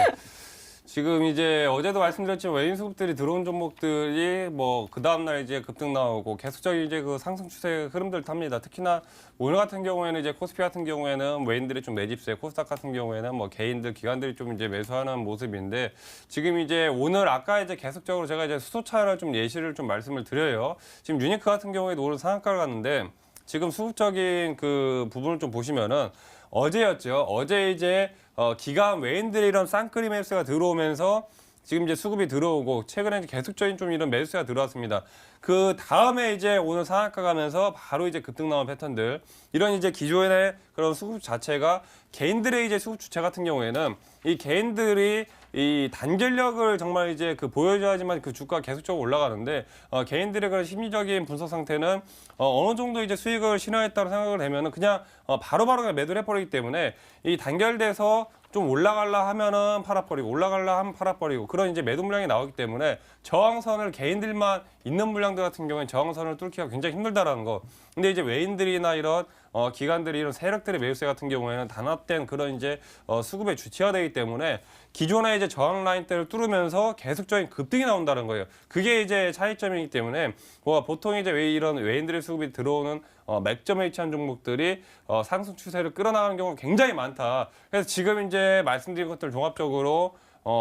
지금 이제 어제도 말씀드렸지만 외인 수급들이 들어온 종목들이 뭐 그 다음날 이제 급등 나오고 계속적인 이제 그 상승 추세 흐름들 탑니다. 특히나 오늘 같은 경우에는 이제 코스피 같은 경우에는 외인들이 좀 매집세, 코스닥 같은 경우에는 뭐 개인들, 기관들이 좀 이제 매수하는 모습인데 지금 이제 오늘 아까 이제 계속적으로 제가 이제 수소차를 좀 예시를 좀 말씀을 드려요. 지금 유니크 같은 경우에도 오늘 상한가를 갔는데 지금 수급적인 그 부분을 좀 보시면은 어제였죠. 어제 이제 기관 외인들이 이런 쌍끌이 매수가 들어오면서 지금 이제 수급이 들어오고 최근에 이제 계속적인 좀 이런 매수가 들어왔습니다. 그 다음에 이제 오늘 상한가 가면서 바로 이제 급등 나온 패턴들 이런 이제 기존의 그런 수급 자체가 개인들의 이제 수급 주체 같은 경우에는 이 개인들이 이 단결력을 정말 이제 그 보여줘야지만 그 주가가 계속적으로 올라가는데 개인들의 그런 심리적인 분석 상태는 어느 정도 이제 수익을 실현했다고 생각을 하면은 그냥 바로바로 그냥 매도를 해버리기 때문에 이 단결돼서 좀 올라갈라 하면은 팔아버리고 올라갈라 하면 팔아버리고 그런 이제 매도 물량이 나오기 때문에 저항선을 개인들만 있는 물량들 같은 경우에 저항선을 뚫기가 굉장히 힘들다라는 거. 근데 이제 외인들이나 이런 기관들이 이런 세력들의 매수세 같은 경우에는 단합된 그런 이제 수급에 주체가 되기 때문에 기존의 이제 저항 라인대를 뚫으면서 계속적인 급등이 나온다는 거예요. 그게 이제 차이점이기 때문에 보통 이제 이런 외인들의 수급이 들어오는 맥점에 위치한 종목들이 상승 추세를 끌어나가는 경우가 굉장히 많다. 그래서 지금 이제 말씀드린 것들 종합적으로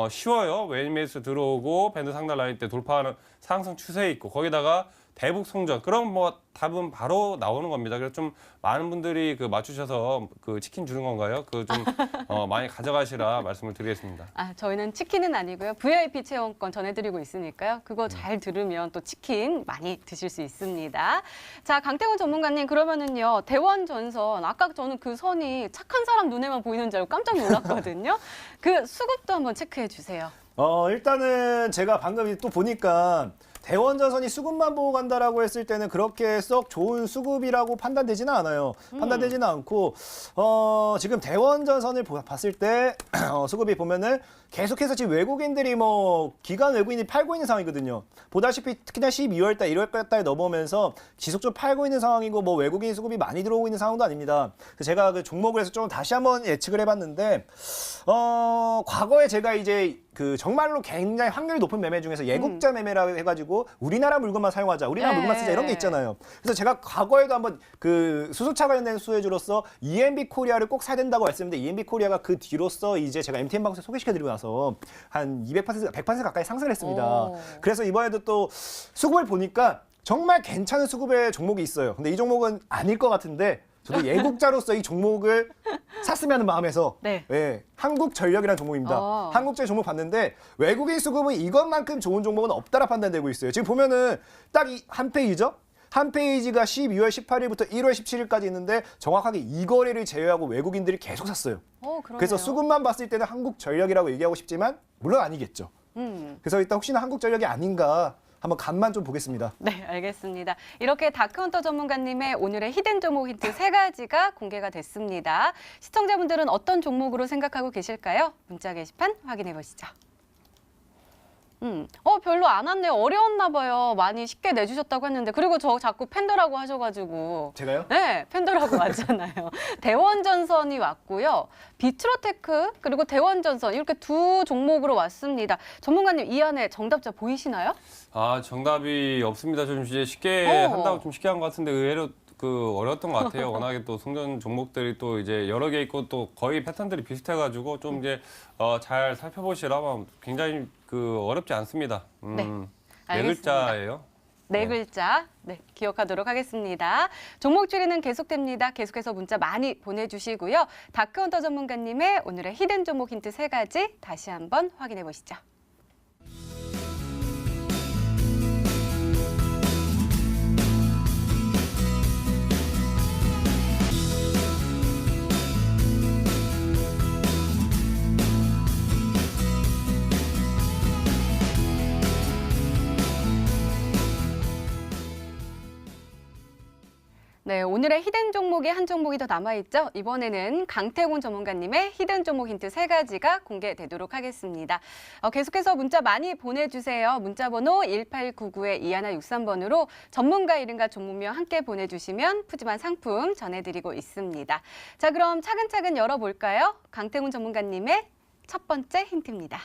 쉬워요. 외인 매수 들어오고 밴드 상단 라인 때 돌파하는 상승 추세 있고 거기다가 대북 송전. 그럼 뭐 답은 바로 나오는 겁니다. 그래서 좀 많은 분들이 그 맞추셔서 그 치킨 주는 건가요? 그 좀 많이 가져가시라 말씀을 드리겠습니다. 저희는 치킨은 아니고요. VIP 체험권 전해드리고 있으니까요. 그거 잘 들으면 또 치킨 많이 드실 수 있습니다. 자, 강태훈 전문가님 그러면은요. 대원전선 아까 저는 그 선이 착한 사람 눈에만 보이는 줄 알고 깜짝 놀랐거든요. 그 수급도 한번 체크해 주세요. 일단은 제가 방금 또 보니까 대원전선이 수급만 보고 간다라고 했을 때는 그렇게 썩 좋은 수급이라고 판단되지는 않아요. 판단되지는 않고 지금 대원전선을 봤을 때 수급이 보면은 계속해서 지금 외국인들이 뭐 기관 외국인이 팔고 있는 상황이거든요. 보다시피 특히나 12월 달, 1월 달 넘어오면서 지속적으로 팔고 있는 상황이고 뭐 외국인 수급이 많이 들어오고 있는 상황도 아닙니다. 그래서 제가 그 종목을 해서 좀 다시 한번 예측을 해봤는데 과거에 제가 이제 그 정말로 굉장히 확률이 높은 매매 중에서 예국자 매매라고 해가지고 우리나라 물건만 사용하자, 우리나라 물건만 쓰자 이런 게 있잖아요. 그래서 제가 과거에도 한번 그 수소차 관련된 수혜주로서 EMB 코리아를 꼭 사야 된다고 말씀드렸는데 EMB 코리아가 그 뒤로서 이제 제가 MTN 방송에 소개시켜드리고 나서 한 200%, 100% 가까이 상승을 했습니다. 그래서 이번에도 또 수급을 보니까 정말 괜찮은 수급의 종목이 있어요. 근데 이 종목은 아닐 것 같은데 저도 예국자로서 이 종목을 샀으면 하는 마음에서 한국전력이라는 종목입니다. 한국전력 종목 봤는데 외국인 수급은 이것만큼 좋은 종목은 없다라 판단되고 있어요. 지금 보면은 딱 이 한 페이지죠? 한 페이지가 12월 18일부터 1월 17일까지 있는데 정확하게 이 거래를 제외하고 외국인들이 계속 샀어요. 그러네요. 그래서 수급만 봤을 때는 한국전력이라고 얘기하고 싶지만 물론 아니겠죠. 그래서 일단 혹시나 한국전력이 아닌가 한번 간만 좀 보겠습니다. 네, 알겠습니다. 이렇게 다크헌터 전문가님의 오늘의 히든 종목 힌트 3가지가 공개가 됐습니다. 시청자분들은 어떤 종목으로 생각하고 계실까요? 문자 게시판 확인해 보시죠. 별로 안 왔네요. 어려웠나 봐요. 많이 쉽게 내주셨다고 했는데. 그리고 저 자꾸 팬더라고 하셔가지고. 제가요? 네, 팬더라고 왔잖아요. 대원전선이 왔고요. 비트로테크 그리고 대원전선 이렇게 두 종목으로 왔습니다. 전문가님 이 안에 정답자 보이시나요? 아, 정답이 없습니다. 좀 이제 쉽게 한다고 좀 쉽게 한 것 같은데 의외로 어려웠던 것 같아요. 워낙에 또 송전 종목들이 또 이제 여러 개 있고 또 거의 패턴들이 비슷해가지고 좀 이제 잘 살펴보시라면 굉장히 어렵지 않습니다. 네, 네 알겠습니다. 글자예요. 네 글자, 네, 기억하도록 하겠습니다. 종목 추리는 계속됩니다. 계속해서 문자 많이 보내주시고요. 다크헌터 전문가님의 오늘의 히든 종목 힌트 3가지 다시 한번 확인해 보시죠. 네, 오늘의 히든 종목이 한 종목이 더 남아있죠. 이번에는 강태곤 전문가님의 히든 종목 힌트 3가지가 공개되도록 하겠습니다. 계속해서 문자 많이 보내주세요. 문자번호 1899-2163번으로 전문가 이름과 종목명 함께 보내주시면 푸짐한 상품 전해드리고 있습니다. 자, 그럼 차근차근 열어볼까요? 강태곤 전문가님의 첫 번째 힌트입니다.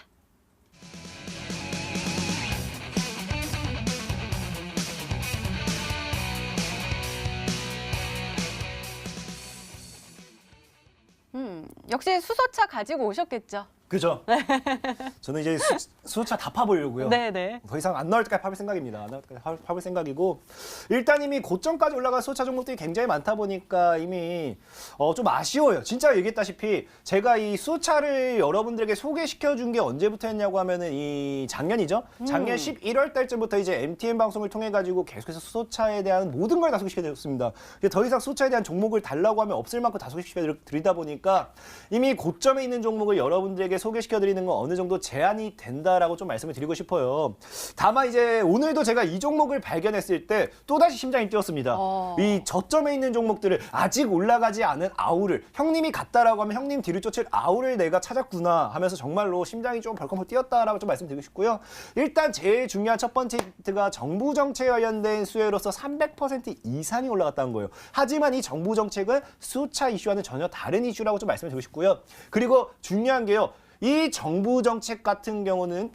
역시 수소차 가지고 오셨겠죠? 그죠? 저는 이제 수소차 다 파보려고요. 네네. 더 이상 안 나올 때까지 파볼 생각입니다. 안 나올 때까지 파볼 생각이고 일단 이미 고점까지 올라간 수소차 종목들이 굉장히 많다 보니까 이미 좀 아쉬워요. 진짜 얘기했다시피 제가 이 수소차를 여러분들에게 소개시켜준 게 언제부터였냐고 하면은 이 작년이죠. 작년 11월 달쯤부터 이제 MTN 방송을 통해 가지고 계속해서 수소차에 대한 모든 걸 다 소개시켜드렸습니다. 더 이상 수소차에 대한 종목을 달라고 하면 없을 만큼 다 소개시켜드리다 보니까 이미 고점에 있는 종목을 여러분들에게 소개시켜드리는 건 어느 정도 제한이 된다라고 좀 말씀을 드리고 싶어요. 다만 이제 오늘도 제가 이 종목을 발견했을 때 또다시 심장이 뛰었습니다. 이 저점에 있는 종목들을 아직 올라가지 않은 아우를 형님이 갔다라고 하면 형님 뒤를 쫓을 아우를 내가 찾았구나 하면서 정말로 심장이 좀 벌컥 뛰었다라고 좀 말씀드리고 싶고요. 일단 제일 중요한 첫 번째 힌트가 정부 정책에 관련된 수혜로서 300% 이상이 올라갔다는 거예요. 하지만 이 정부 정책은 수차 이슈와는 전혀 다른 이슈라고 좀 말씀을 드리고 싶고요. 그리고 중요한 게요. 이 정부 정책 같은 경우는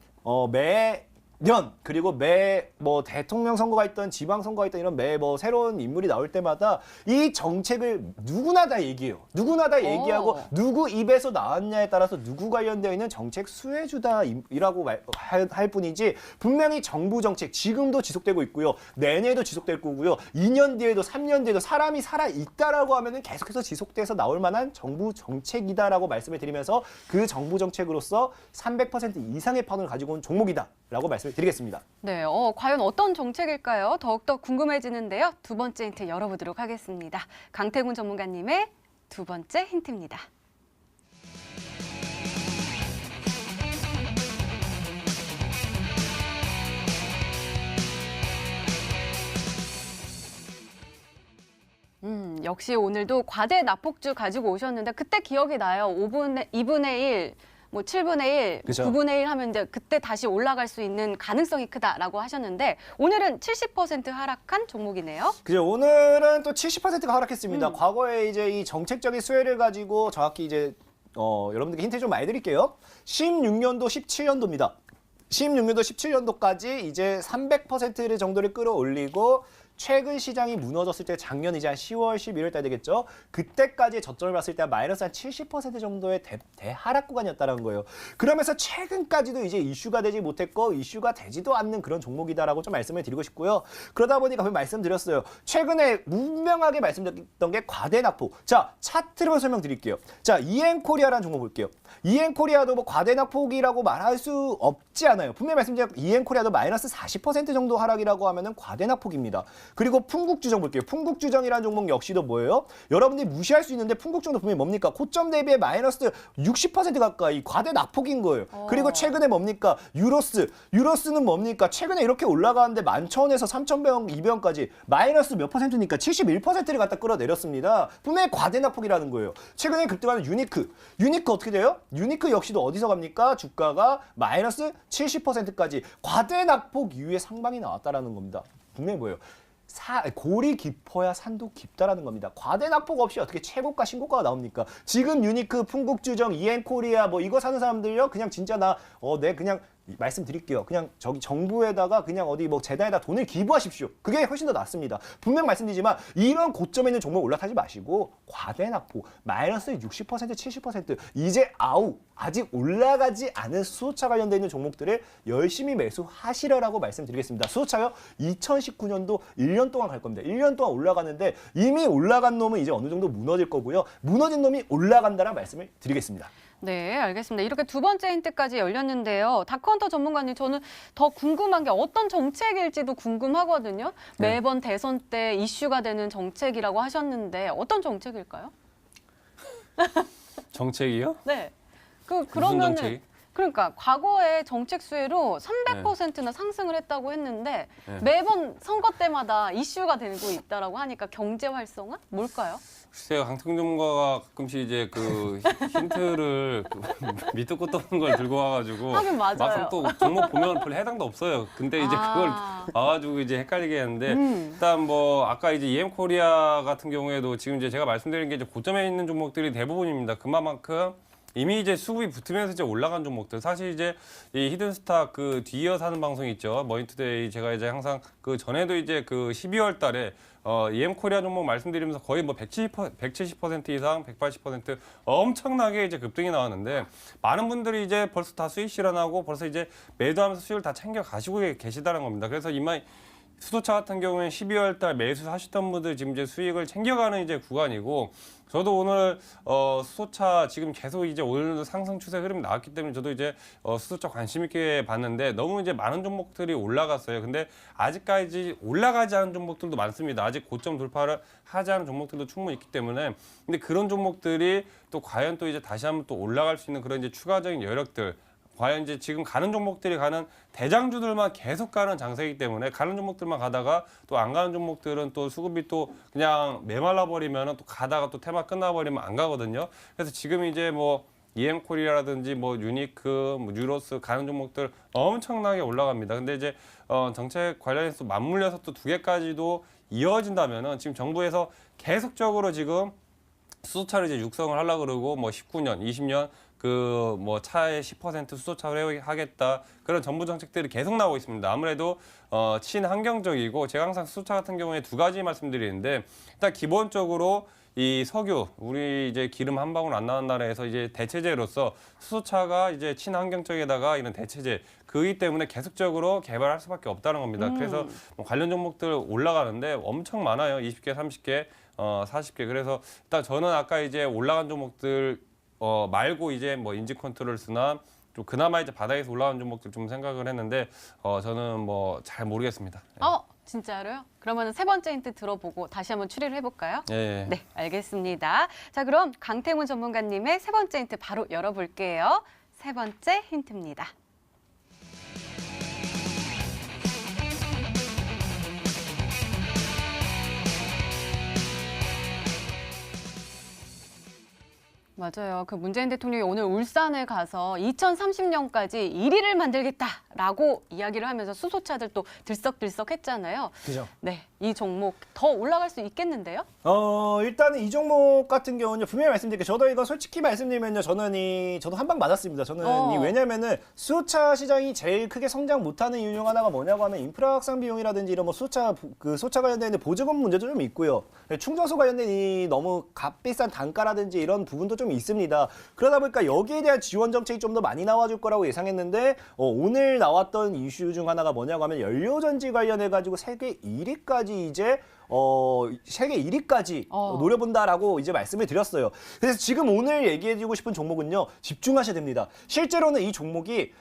매년 그리고 매 대통령 선거가 있던 지방 선거가 있던 이런 매 새로운 인물이 나올 때마다 이 정책을 누구나 다 얘기해요. 누구나 다 얘기하고 누구 입에서 나왔냐에 따라서 누구 관련되어 있는 정책 수혜주다이라고 할 뿐이지 분명히 정부 정책 지금도 지속되고 있고요. 내년에도 지속될 거고요. 2년 뒤에도 3년 뒤에도 사람이 살아 있다라고 하면은 계속해서 지속돼서 나올 만한 정부 정책이다라고 말씀을 드리면서 그 정부 정책으로서 300% 이상의 파운을 가지고 온 종목이다라고 말씀을 드리겠습니다. 네, 과연 어떤 정책일까요? 더욱더 궁금해지는데요. 두 번째 힌트 열어보도록 하겠습니다. 강태군 전문가님의 두 번째 힌트입니다. 역시 오늘도 과대 납폭주 가지고 오셨는데 그때 기억이 나요. 2분의 1, 7분의 1, 그쵸. 9분의 1 하면 이제 그때 다시 올라갈 수 있는 가능성이 크다라고 하셨는데 오늘은 70% 하락한 종목이네요. 그죠. 오늘은 또 70%가 하락했습니다. 과거에 이제 이 정책적인 수혜를 가지고 정확히 이제 여러분들께 힌트 좀 많이 드릴게요. 16년도, 17년도입니다. 16년도, 17년도까지 이제 300% 정도를 끌어올리고 최근 시장이 무너졌을 때 작년 이제 한 10월, 11월 달 되겠죠. 그때까지 저점을 봤을 때 마이너스 한 70% 정도의 대하락 구간이었다는 거예요. 그러면서 최근까지도 이제 이슈가 되지 못했고 이슈가 되지도 않는 그런 종목이다라고 좀 말씀을 드리고 싶고요. 그러다 보니까 말씀드렸어요. 최근에 분명하게 말씀드렸던 게 과대 납폭. 자, 차트로 설명드릴게요. 자, 이엔코리아라는 종목 볼게요. 이엔코리아도 과대 납폭이라고 말할 수 없지 않아요. 분명히 말씀드렸고 이엔코리아도 마이너스 40% 정도 하락이라고 하면은 과대 납폭입니다. 그리고 풍국주정 볼게요. 풍국주정이라는 종목 역시도 뭐예요? 여러분들이 무시할 수 있는데 풍국주정도 보면 뭡니까? 고점 대비에 마이너스 60% 가까이 과대 낙폭인 거예요. 그리고 최근에 뭡니까? 유로스는 뭡니까? 최근에 이렇게 올라가는데 11,000원에서 3,100원, 200원까지 마이너스 몇 %니까 71%를 갖다 끌어내렸습니다. 분명히 과대 낙폭이라는 거예요. 최근에 급등하는 유니크 어떻게 돼요? 유니크 역시도 어디서 갑니까? 주가가 마이너스 70%까지 과대 낙폭 이후에 상방이 나왔다라는 겁니다. 분명히 뭐예요? 골이 깊어야 산도 깊다라는 겁니다. 과대 낙폭 없이 어떻게 최고가 신고가가 나옵니까? 지금 유니크, 풍국주정, EM코리아 뭐 이거 사는 사람들요 그냥 진짜 내 그냥 말씀드릴게요. 그냥 저기 정부에다가 그냥 어디 뭐 재단에다 돈을 기부하십시오. 그게 훨씬 더 낫습니다. 분명 말씀드리지만 이런 고점에 있는 종목 올라타지 마시고 과대 낙폭 마이너스 60% 70% 이제 아직 올라가지 않은 수소차 관련돼 있는 종목들을 열심히 매수하시라라고 말씀드리겠습니다. 수소차요 2019년도 1년 동안 갈 겁니다. 1년 동안 올라가는데 이미 올라간 놈은 이제 어느 정도 무너질 거고요. 무너진 놈이 올라간다는 말씀을 드리겠습니다. 네, 알겠습니다. 이렇게 두 번째 힌트까지 열렸는데요. 다크헌터 전문가님, 저는 더 궁금한 게 어떤 정책일지도 궁금하거든요. 매번 대선 때 이슈가 되는 정책이라고 하셨는데 어떤 정책일까요? 정책이요? 네. 무슨 그러면은 정책이? 그러니까 과거에 정책 수혜로 300%나 상승을 했다고 했는데 매번 선거 때마다 이슈가 되고 있다라고 하니까 경제 활성화? 뭘까요? 글쎄요, 강태공 전문가가 가끔씩 이제 그 힌트를 밑도 끝도 없는 걸 들고 와가지고 하긴 맞아요. 막상 또 종목 보면 별 해당도 없어요. 근데 이제 그걸 와가지고 이제 헷갈리게 하는데 일단 뭐 아까 이제 EM코리아 같은 경우에도 지금 이제 제가 말씀드린 게 이제 고점에 있는 종목들이 대부분입니다. 그만큼 이미 이제 수급이 붙으면서 이제 올라간 종목들. 사실 이제 이 히든스타 그 뒤이어서 하는 방송이 있죠. 머니투데이 제가 이제 항상 그 전에도 이제 그 12월 달에 EM코리아 종목 말씀드리면서 거의 뭐 170% 이상, 180% 엄청나게 이제 급등이 나왔는데 많은 분들이 이제 벌써 다 수익 실현하고 벌써 이제 매도하면서 수익을 다 챙겨 가시고 계시다는 겁니다. 그래서 이만 수소차 같은 경우에는 12월 달 매수 하셨던 분들 지금 이제 수익을 챙겨가는 이제 구간이고 저도 오늘 수소차 지금 계속 이제 오늘도 상승 추세 흐름이 나왔기 때문에 저도 이제 수소차 관심 있게 봤는데 너무 이제 많은 종목들이 올라갔어요. 근데 아직까지 올라가지 않은 종목들도 많습니다. 아직 고점 돌파를 하지 않은 종목들도 충분히 있기 때문에 근데 그런 종목들이 또 과연 또 이제 다시 한번 또 올라갈 수 있는 그런 이제 추가적인 여력들 과연 이제 지금 가는 종목들이 가는 대장주들만 계속 가는 장세이기 때문에 가는 종목들만 가다가 또 안 가는 종목들은 또 수급이 또 그냥 메말라 버리면 또 가다가 또 테마 끝나버리면 안 가거든요. 그래서 지금 이제 뭐 EM코리아라든지 뭐 유니크, 뭐 유로스 가는 종목들 엄청나게 올라갑니다. 근데 이제 정책 관련해서 맞물려서 또 두 개까지도 이어진다면은 지금 정부에서 계속적으로 지금 수소차를 이제 육성을 하려고 그러고 뭐 19년, 20년 그 뭐 차의 10% 수소차를 하겠다 그런 정부 정책들이 계속 나오고 있습니다. 아무래도 친환경적이고 제가 항상 수소차 같은 경우에 두 가지 말씀드리는데 일단 기본적으로 이 석유 우리 이제 기름 한 방울 안 나는 나라에서 이제 대체제로서 수소차가 이제 친환경적에다가 이런 대체제 그이기 때문에 계속적으로 개발할 수밖에 없다는 겁니다. 그래서 뭐 관련 종목들 올라가는데 엄청 많아요. 20개, 30개, 40개. 그래서 일단 저는 아까 이제 올라간 종목들 말고 이제 뭐 인지 컨트롤스나 좀 그나마 이제 바닥에서 올라온 종목들 좀 생각을 했는데 저는 뭐 잘 모르겠습니다. 진짜로요? 그러면 세 번째 힌트 들어보고 다시 한번 추리를 해볼까요? 예. 네, 알겠습니다. 자, 그럼 강태문 전문가님의 세 번째 힌트 바로 열어볼게요. 세 번째 힌트입니다. 맞아요. 그 문재인 대통령이 오늘 울산에 가서 2030년까지 1위를 만들겠다라고 이야기를 하면서 수소차들 또 들썩들썩 했잖아요. 그죠? 네, 이 종목 더 올라갈 수 있겠는데요? 일단은 이 종목 같은 경우는 분명히 말씀드릴게요. 저도 이거 솔직히 말씀드리면요. 저도 한 방 맞았습니다. 저는 왜냐면은 수소차 시장이 제일 크게 성장 못하는 이유 중 하나가 뭐냐고 하면 인프라 확산 비용이라든지 이런 뭐 수소차 관련된 보조금 문제도 좀 있고요. 충전소 관련된 이 너무 값비싼 단가라든지 이런 부분도 좀 있습니다. 그러다 보니까 여기에 대한 지원 정책이 좀 더 많이 나와줄 거라고 예상했는데 오늘 나왔던 이슈 중 하나가 뭐냐고 하면 연료전지 관련해가지고 세계 1위까지 이제 세계 1위까지 노려본다라고 이제 말씀을 드렸어요. 그래서 지금 오늘 얘기해주고 싶은 종목은요, 집중하셔야 됩니다. 실제로는 이 종목이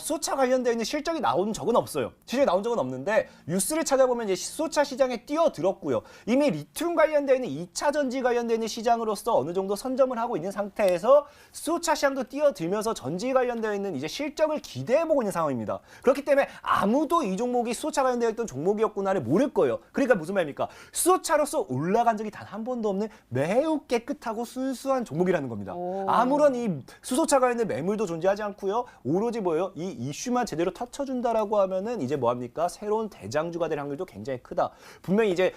수소차 관련되어 있는 실적이 나온 적은 없어요. 실적이 나온 적은 없는데 뉴스를 찾아보면 이제 수소차 시장에 뛰어들었고요. 이미 리튬 관련되어 있는 2차 전지 관련되어 있는 시장으로서 어느 정도 선점을 하고 있는 상태에서 수소차 시장도 뛰어들면서 전지 관련되어 있는 이제 실적을 기대해보고 있는 상황입니다. 그렇기 때문에 아무도 이 종목이 수소차 관련되어 있던 종목이었구나를 모를 거예요. 그러니까 무슨 말입니까? 수소차로서 올라간 적이 단 한 번도 없는 매우 깨끗하고 순수한 종목이라는 겁니다. 아무런 이 수소차 관련된 매물도 존재하지 않고요. 오로지 뭐예요? 이 이슈만 제대로 터쳐준다라고 하면은 이제 뭐합니까? 새로운 대장주가 될 확률도 굉장히 크다. 분명히 이제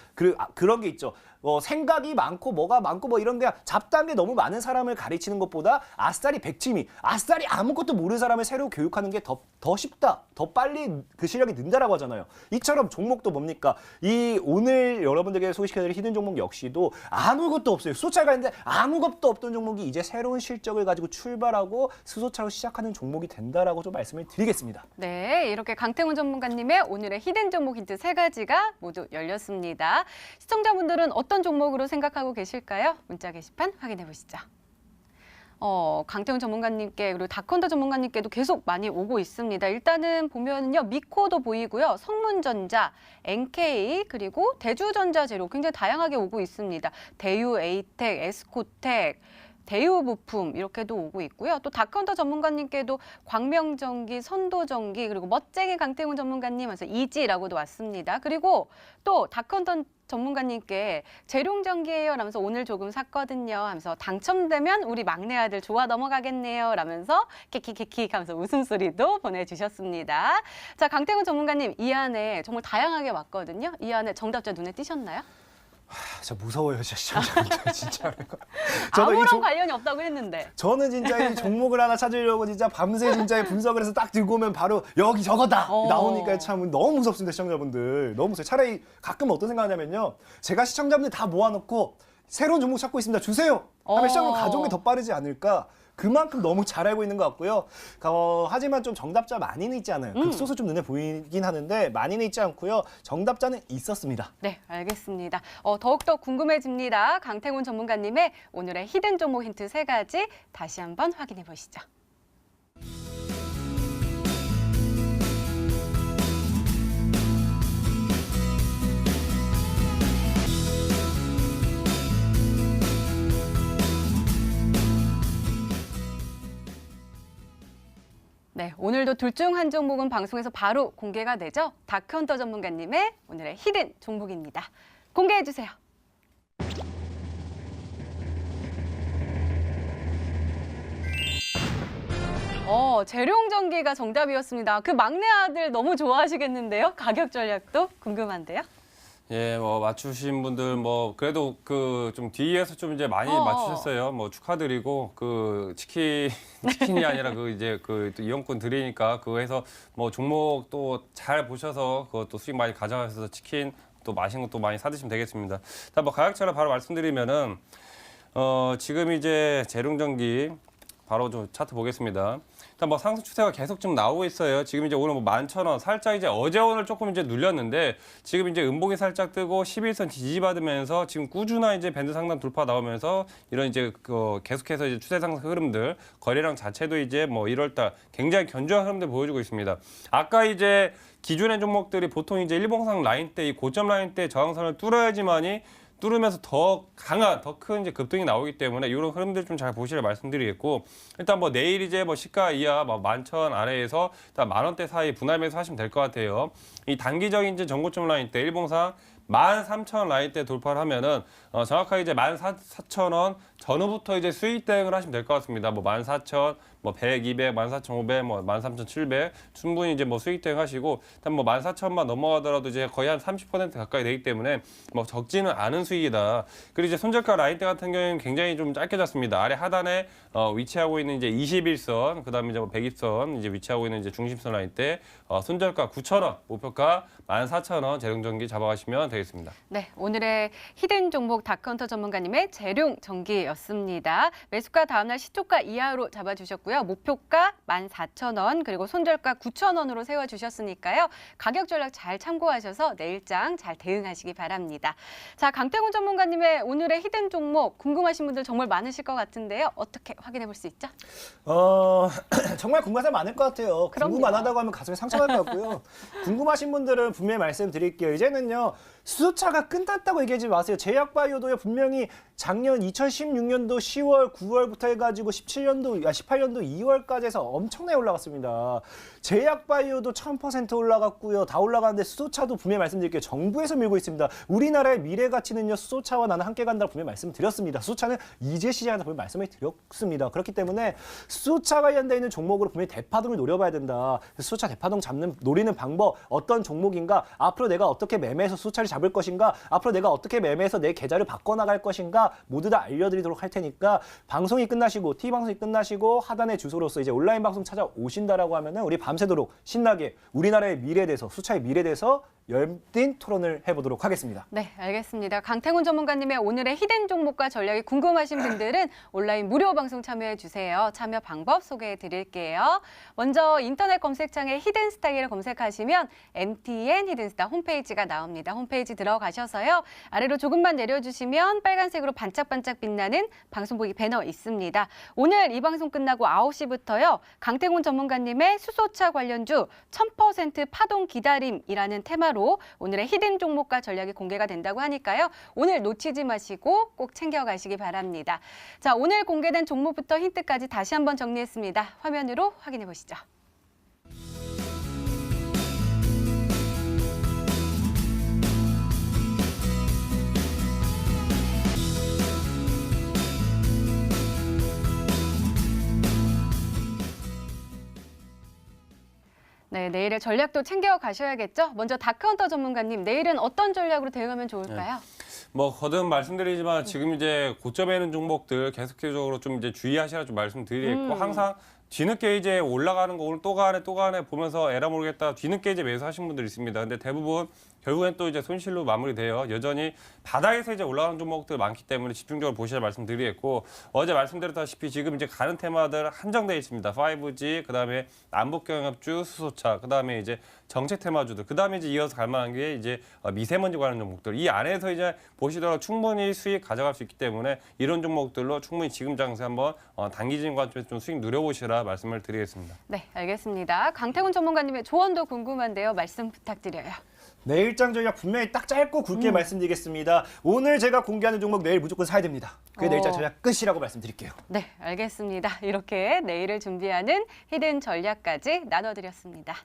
그런 게 있죠. 생각이 많고 뭐가 많고 뭐 이런 게 잡다한 게 너무 많은 사람을 가르치는 것보다 아싸리 백치미, 아싸리 아무것도 모르는 사람을 새로 교육하는 게 더 쉽다. 더 빨리 그 실력이 는다라고 하잖아요. 이처럼 종목도 뭡니까? 이 오늘 여러분들에게 소개시켜드릴 히든 종목 역시도 아무것도 없어요. 수소차가 있는데 아무것도 없던 종목이 이제 새로운 실적을 가지고 출발하고 수소차로 시작하는 종목이 된다라고 좀 말씀을 드리겠습니다. 네, 이렇게 강태훈 전문가님의 오늘의 히든 종목 힌트 3가지가 모두 열렸습니다. 시청자분들은 어떤 종목으로 생각하고 계실까요? 문자 게시판 확인해 보시죠. 강태훈 전문가님께 그리고 다컨더 전문가님께도 계속 많이 오고 있습니다. 일단은 보면요, 미코도 보이고요, 성문전자, NK 그리고 대주전자재료 굉장히 다양하게 오고 있습니다. 대유, 에이텍, 에스코텍, 대유부품 이렇게도 오고 있고요. 또 다컨더 전문가님께도 광명전기, 선도전기 그리고 멋쟁이 강태훈 전문가님 하면서 이지라고도 왔습니다. 그리고 또 다컨더 전문가님께 재룡전기예요 라면서 오늘 조금 샀거든요 하면서 당첨되면 우리 막내 아들 좋아 넘어가겠네요 라면서 킥킥킥킥 하면서 웃음소리도 보내주셨습니다. 자, 강태훈 전문가님, 이 안에 정말 다양하게 왔거든요. 이 안에 정답자 눈에 띄셨나요? 진짜 무서워요, 진짜. 진짜. 아무런 관련이 없다고 했는데. 저는 진짜 이 종목을 하나 찾으려고 진짜 밤새 진짜 분석을 해서 딱 들고 오면 바로 여기 저거다 나오니까 참 너무 무섭습니다, 시청자분들. 너무 무서워요. 차라리 가끔 어떤 생각하냐면요, 제가 시청자분들 다 모아놓고 새로운 종목 찾고 있습니다, 주세요 하면 시청자분 가져온 게 더 빠르지 않을까. 그만큼 너무 잘 알고 있는 것 같고요. 하지만 좀 정답자 많이는 있지 않아요. 극소수 좀 눈에 보이긴 하는데 많이는 있지 않고요. 정답자는 있었습니다. 네, 알겠습니다. 더욱더 궁금해집니다. 강태훈 전문가님의 오늘의 히든 종목 힌트 3가지 다시 한번 확인해 보시죠. 네, 오늘도 둘 중 한 종목은 방송에서 바로 공개가 되죠. 다컨터 전문가님의 오늘의 히든 종목입니다. 공개해 주세요. 재룡전기가 정답이었습니다. 그 막내 아들 너무 좋아하시겠는데요? 가격 전략도 궁금한데요? 예, 뭐 맞추신 분들 뭐 그래도 그 좀 뒤에서 좀 이제 많이 맞추셨어요. 뭐 축하드리고 그 치킨이 아니라 그 이제 그 또 이용권 드리니까 그거 해서 뭐 종목 또 잘 보셔서 그것도 수익 많이 가져가셔서 치킨 또 맛있는 것도 많이 사드시면 되겠습니다. 일단 뭐 가격차를 바로 말씀드리면은 지금 이제 재룡전기 바로 좀 차트 보겠습니다. 일단 뭐 상승 추세가 계속 좀 나오고 있어요. 지금 이제 오늘 뭐 11,000원 살짝 이제 어제 오늘 조금 이제 눌렸는데 지금 이제 음봉이 살짝 뜨고 11선 지지받으면서 지금 꾸준한 이제 밴드 상단 돌파 나오면서 이런 이제 계속해서 이제 추세 상승 흐름들, 거래량 자체도 이제 뭐 1월달 굉장히 견조한 흐름들 보여주고 있습니다. 아까 이제 기존의 종목들이 보통 이제 일봉상 라인 때 이 고점 라인 때 저항선을 뚫어야지만이 뚫으면서 더 강한, 더 큰 이제 급등이 나오기 때문에 이런 흐름들 좀 잘 보시라 말씀드리겠고, 일단 뭐 내일 이제 뭐 시가 이하 뭐 11,000원 아래에서 일단 10,000원대 사이 분할매수 하시면 될 것 같아요. 이 단기적인 이제 전고점 라인 때 일봉상 13,000원 라인 때 돌파를 하면은 정확하게 이제 14,000원 전후부터 이제 수익 대응을 하시면 될 것 같습니다. 뭐 14,000, 뭐 100, 200, 14,500, 뭐 13,700 충분히 이제 뭐 수익 대응하시고, 일단 뭐 14,000만 넘어가더라도 이제 거의 한 30% 가까이 되기 때문에 뭐 적지는 않은 수익이다. 그리고 이제 손절가 라인 대 같은 경우에는 굉장히 좀 짧게 잡습니다. 아래 하단에 위치하고 있는 이제 21선, 그다음에 이제 뭐 120선 이제 위치하고 있는 이제 중심선 라인 때 손절가 9,000원, 목표가 14,000원 재룡전기 잡아가시면 되겠습니다. 네, 오늘의 히든 종목 다크헌터 전문가님의 재룡 전기였습니다. 매수가 다음날 시초가 이하로 잡아주셨고요. 목표가 14,000원 그리고 손절가 9,000원으로 세워주셨으니까요. 가격 전략 잘 참고하셔서 내일장 잘 대응하시기 바랍니다. 자, 강태곤 전문가님의 오늘의 히든 종목 궁금하신 분들 정말 많으실 것 같은데요. 어떻게 확인해 볼 수 있죠? 정말 궁금한 사람 많을 것 같아요. 그럼요. 궁금 안 하다고 하면 가슴에 상처가 될 것 같고요. 궁금하신 분들은 분명히 말씀드릴게요. 이제는요. 수소차가 끝났다고 얘기하지 마세요. 제약바이오도요. 분명히 작년 2016년도 10월, 9월부터 해가지고 18년도 2월까지 해서 엄청나게 올라갔습니다. 제약바이오도 1000% 올라갔고요. 다 올라가는데 수소차도 분명히 말씀드릴게요. 정부에서 밀고 있습니다. 우리나라의 미래 가치는요. 수소차와 나는 함께 간다고 분명히 말씀드렸습니다. 수소차는 이제 시작한다 분명히 말씀을 드렸습니다. 그렇기 때문에 수소차 관련되어 있는 종목으로 분명히 대파동을 노려봐야 된다. 수소차 대파동 노리는 방법 어떤 종목인가 앞으로 내가 어떻게 매매해서 수소차를 잡을 것인가 앞으로 내가 어떻게 매매해서 내 계좌를 바꿔나갈 것인가 모두 다 알려드리도록 할 테니까 방송이 끝나시고 TV방송이 끝나시고 하단의 주소로서 이제 온라인 방송 찾아오신다라고 하면은 우리 밤새도록 신나게 우리나라의 미래에 대해서 수차의 미래에 대해서 열띤 토론을 해보도록 하겠습니다. 네, 알겠습니다. 강태곤 전문가님의 오늘의 히든 종목과 전략이 궁금하신 분들은 온라인 무료 방송 참여해 주세요. 참여 방법 소개해 드릴게요. 먼저 인터넷 검색창에 히든 스타일을 검색하시면 MTN 히든스타 홈페이지가 나옵니다. 홈페이지 들어가셔서요. 아래로 조금만 내려주시면 빨간색으로 반짝반짝 빛나는 방송 보기 배너 있습니다. 오늘 이 방송 끝나고 9시부터요. 강태곤 전문가님의 수소차 관련주 1000% 파동 기다림이라는 테마로 오늘의 히든 종목과 전략이 공개가 된다고 하니까요. 오늘 놓치지 마시고 꼭 챙겨가시기 바랍니다. 자, 오늘 공개된 종목부터 힌트까지 다시 한번 정리했습니다. 화면으로 확인해 보시죠. 네, 내일의 전략도 챙겨 가셔야겠죠? 먼저 다크헌터 전문가님, 내일은 어떤 전략으로 대응하면 좋을까요? 뭐 거듭 말씀드리지만 지금 이제 고점에 있는 종목들 계속적으로 좀 이제 주의하시라 좀 말씀드리겠고 항상 뒤늦게 이제 올라가는 거 오늘 또 가네 보면서 에라 모르겠다 뒤늦게 이제 매수하신 분들 있습니다. 근데 대부분 결국엔 또 이제 손실로 마무리돼요. 여전히 바닥에서 이제 올라가는 종목들 많기 때문에 집중적으로 보시라 말씀드리겠고 어제 말씀드렸다시피 지금 이제 가는 테마들 한정돼 있습니다. 5G, 그다음에 남북경협주, 수소차, 그다음에 이제 정책 테마주들, 그다음에 이제 이어서 갈 만한 게 이제 미세먼지 관련 종목들. 이 안에서 이제 보시더라도 충분히 수익 가져갈 수 있기 때문에 이런 종목들로 충분히 지금 장세 한번 단기적인 관점에서 좀 수익 누려보시라 말씀을 드리겠습니다. 네, 알겠습니다. 강태곤 전문가님의 조언도 궁금한데요. 말씀 부탁드려요. 내일장 전략 분명히 딱 짧고 굵게 말씀드리겠습니다. 오늘 제가 공개하는 종목 내일 무조건 사야 됩니다. 그게 내일장 전략 끝이라고 말씀드릴게요. 네, 알겠습니다. 이렇게 내일을 준비하는 히든 전략까지 나눠드렸습니다.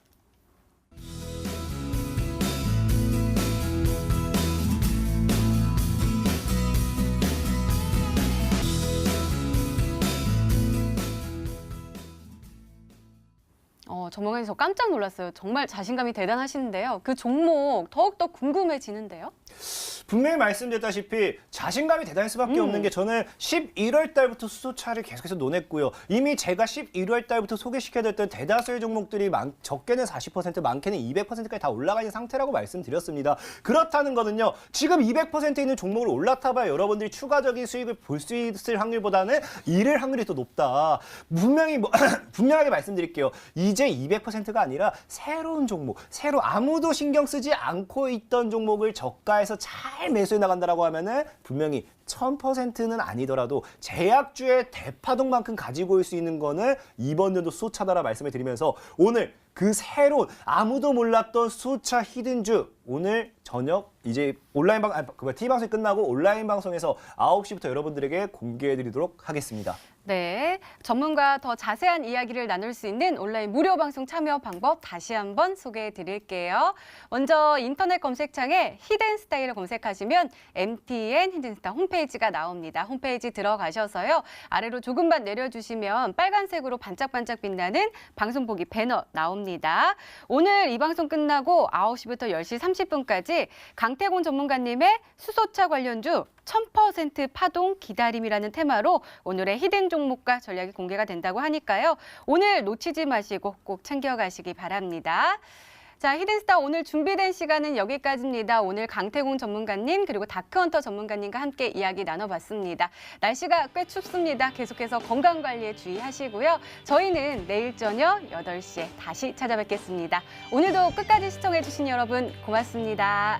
전문가님 저 깜짝 놀랐어요. 정말 자신감이 대단하시는데요. 그 종목 더욱더 궁금해지는데요. 분명히 말씀드렸다시피 자신감이 대단할 수밖에 없는 게 저는 11월 달부터 수소차를 계속해서 논했고요. 이미 제가 11월 달부터 소개시켜드렸던 대다수의 종목들이 적게는 40%, 많게는 200%까지 다 올라가 있는 상태라고 말씀드렸습니다. 그렇다는 거는요. 지금 200% 있는 종목을 올라타봐야 여러분들이 추가적인 수익을 볼 수 있을 확률보다는 잃을 확률이 더 높다. 분명하게 말씀드릴게요. 이제 200%가 아니라 새로운 종목, 새로 아무도 신경 쓰지 않고 있던 종목을 저가에서 잘 매수해 나간다라고 하면은 분명히 1000%는 아니더라도 제약주의 대파동만큼 가지고 올 수 있는 거는 이번 연도 수소차다라 말씀을 드리면서 오늘 그 새로운 아무도 몰랐던 수소차 히든주 오늘 저녁 이제 온라인 TV방송이 끝나고 온라인 방송에서 9시부터 여러분들에게 공개해드리도록 하겠습니다. 네, 전문가 더 자세한 이야기를 나눌 수 있는 온라인 무료 방송 참여 방법 다시 한번 소개해 드릴게요. 먼저 인터넷 검색창에 히든 스타일을 검색하시면 MTN 히든스타 홈페이지가 나옵니다. 홈페이지 들어가셔서요. 아래로 조금만 내려주시면 빨간색으로 반짝반짝 빛나는 방송 보기 배너 나옵니다. 오늘 이 방송 끝나고 9시부터 10시 30분까지 강태곤 전문가님의 수소차 관련주 1000% 파동 기다림이라는 테마로 오늘의 히든 종목과 전략이 공개가 된다고 하니까요. 오늘 놓치지 마시고 꼭 챙겨가시기 바랍니다. 자, 히든스타 오늘 준비된 시간은 여기까지입니다. 오늘 강태공 전문가님 그리고 다크헌터 전문가님과 함께 이야기 나눠봤습니다. 날씨가 꽤 춥습니다. 계속해서 건강관리에 주의하시고요. 저희는 내일 저녁 8시에 다시 찾아뵙겠습니다. 오늘도 끝까지 시청해주신 여러분 고맙습니다.